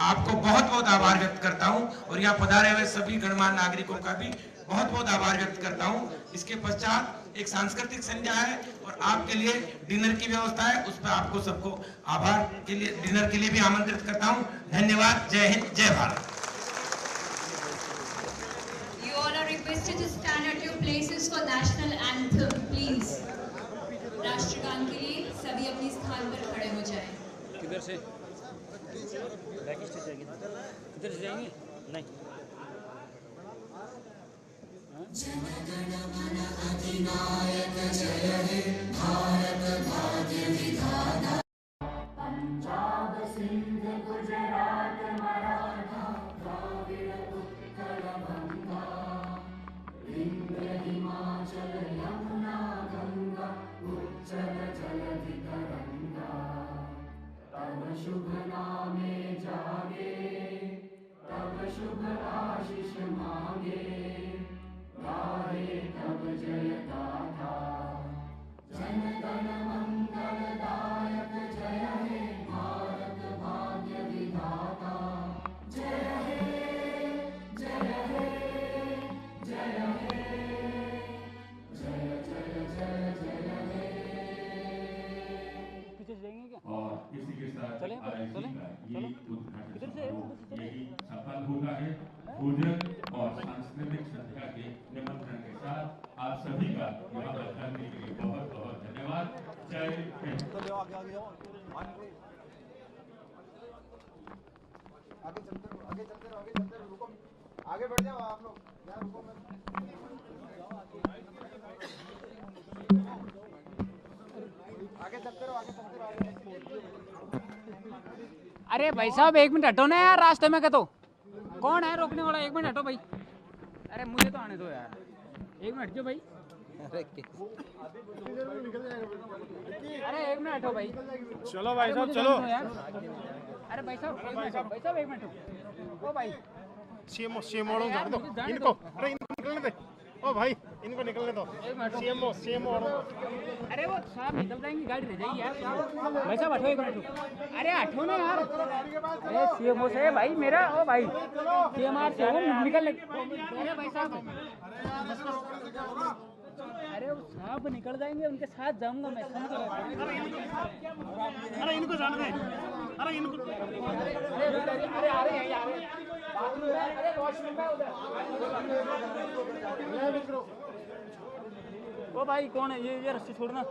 आपको बहुत बहुत आभार व्यक्त करता हूं, और यहाँ पधारे हुए सभी गणमान्य नागरिकों का भी बहुत बहुत आभार व्यक्त करता हूं। इसके पश्चात एक सांस्कृतिक संध्या है और आपके लिए डिनर की व्यवस्था है, उस पर आपको सबको आभार के लिए, डिनर के लिए भी आमंत्रित करता हूं। धन्यवाद, जय हिंद, जय Bharat. You all are requested to stand at your places for national anthem, please. राष्ट्रगान के लिए सभी अपने स्थान पर खड़े हो जाएं। किधर से? किधर से जाएंगे? नहीं। जनगण मन अधिनायक जय हे भारत भाग्य विधाता। पंजाब सिंध गुजरात मराठा द्राविड़ उत्कल बंगा, विंध्य हिमाचल यमुना गंगा, उच्चल जलधि तरंगा। तब शुभ नामे जागे, तब शुभ आशीष मांगे, गाहे तब जय गाथा। जन गण मंगलदायक प्रारंभ होता है भोजन और सांस्कृतिक संध्या के निमंत्रण के साथ। आप सभी का यहाँ पर करने के लिए बहुत बहुत धन्यवाद। जय हिंद। आगे चलते रहो, रुको, आगे बढ़ जाओ आप लोग, यार रुको मत। आगे चलते रहो, अरे भाई साहब 1 मिनट हटो ना यार, रास्ते में तो कौन है रोकने वाला? 1 मिनट हटो भाई। अरे मुझे तो आने दो यार, 1 मिनट जो भाई। अरे 1 मिनट हटो भाई। चलो भाई साहब चलो। अरे भाई साहब 1 मिनट ओ भाई सीएम वालों को जाने दो इनको, अरे इनको निकलने दे। ओ भाई इनको निकलने दो। सीएम वालों। अरे वो साहब निकल जाएंगे, गाड़ी रह जाएगी यार। भाई साहब हटो 1 मिनट। अरे हटो ना यार। अरे सीएमओ से भाई मेरा, ओ भाई सीएमआर से निकल। अरे भाई साहब, अरे वो साहब निकल जाएंगे, उनके साथ जाऊंगा मैं। अरे इनको जाने दे। अरे इनको, अरे वॉशरूम में उधर। ओ भाई कौन है ये रस्सी छोड़ना।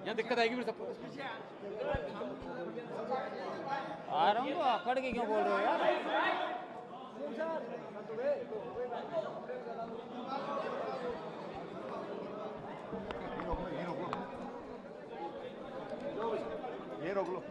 यहाँ दिक्कत आएगी फिर सबको। आ रहा हूँ तो अकड़ के क्यों बोल रहे हो यार? ये रोक लो।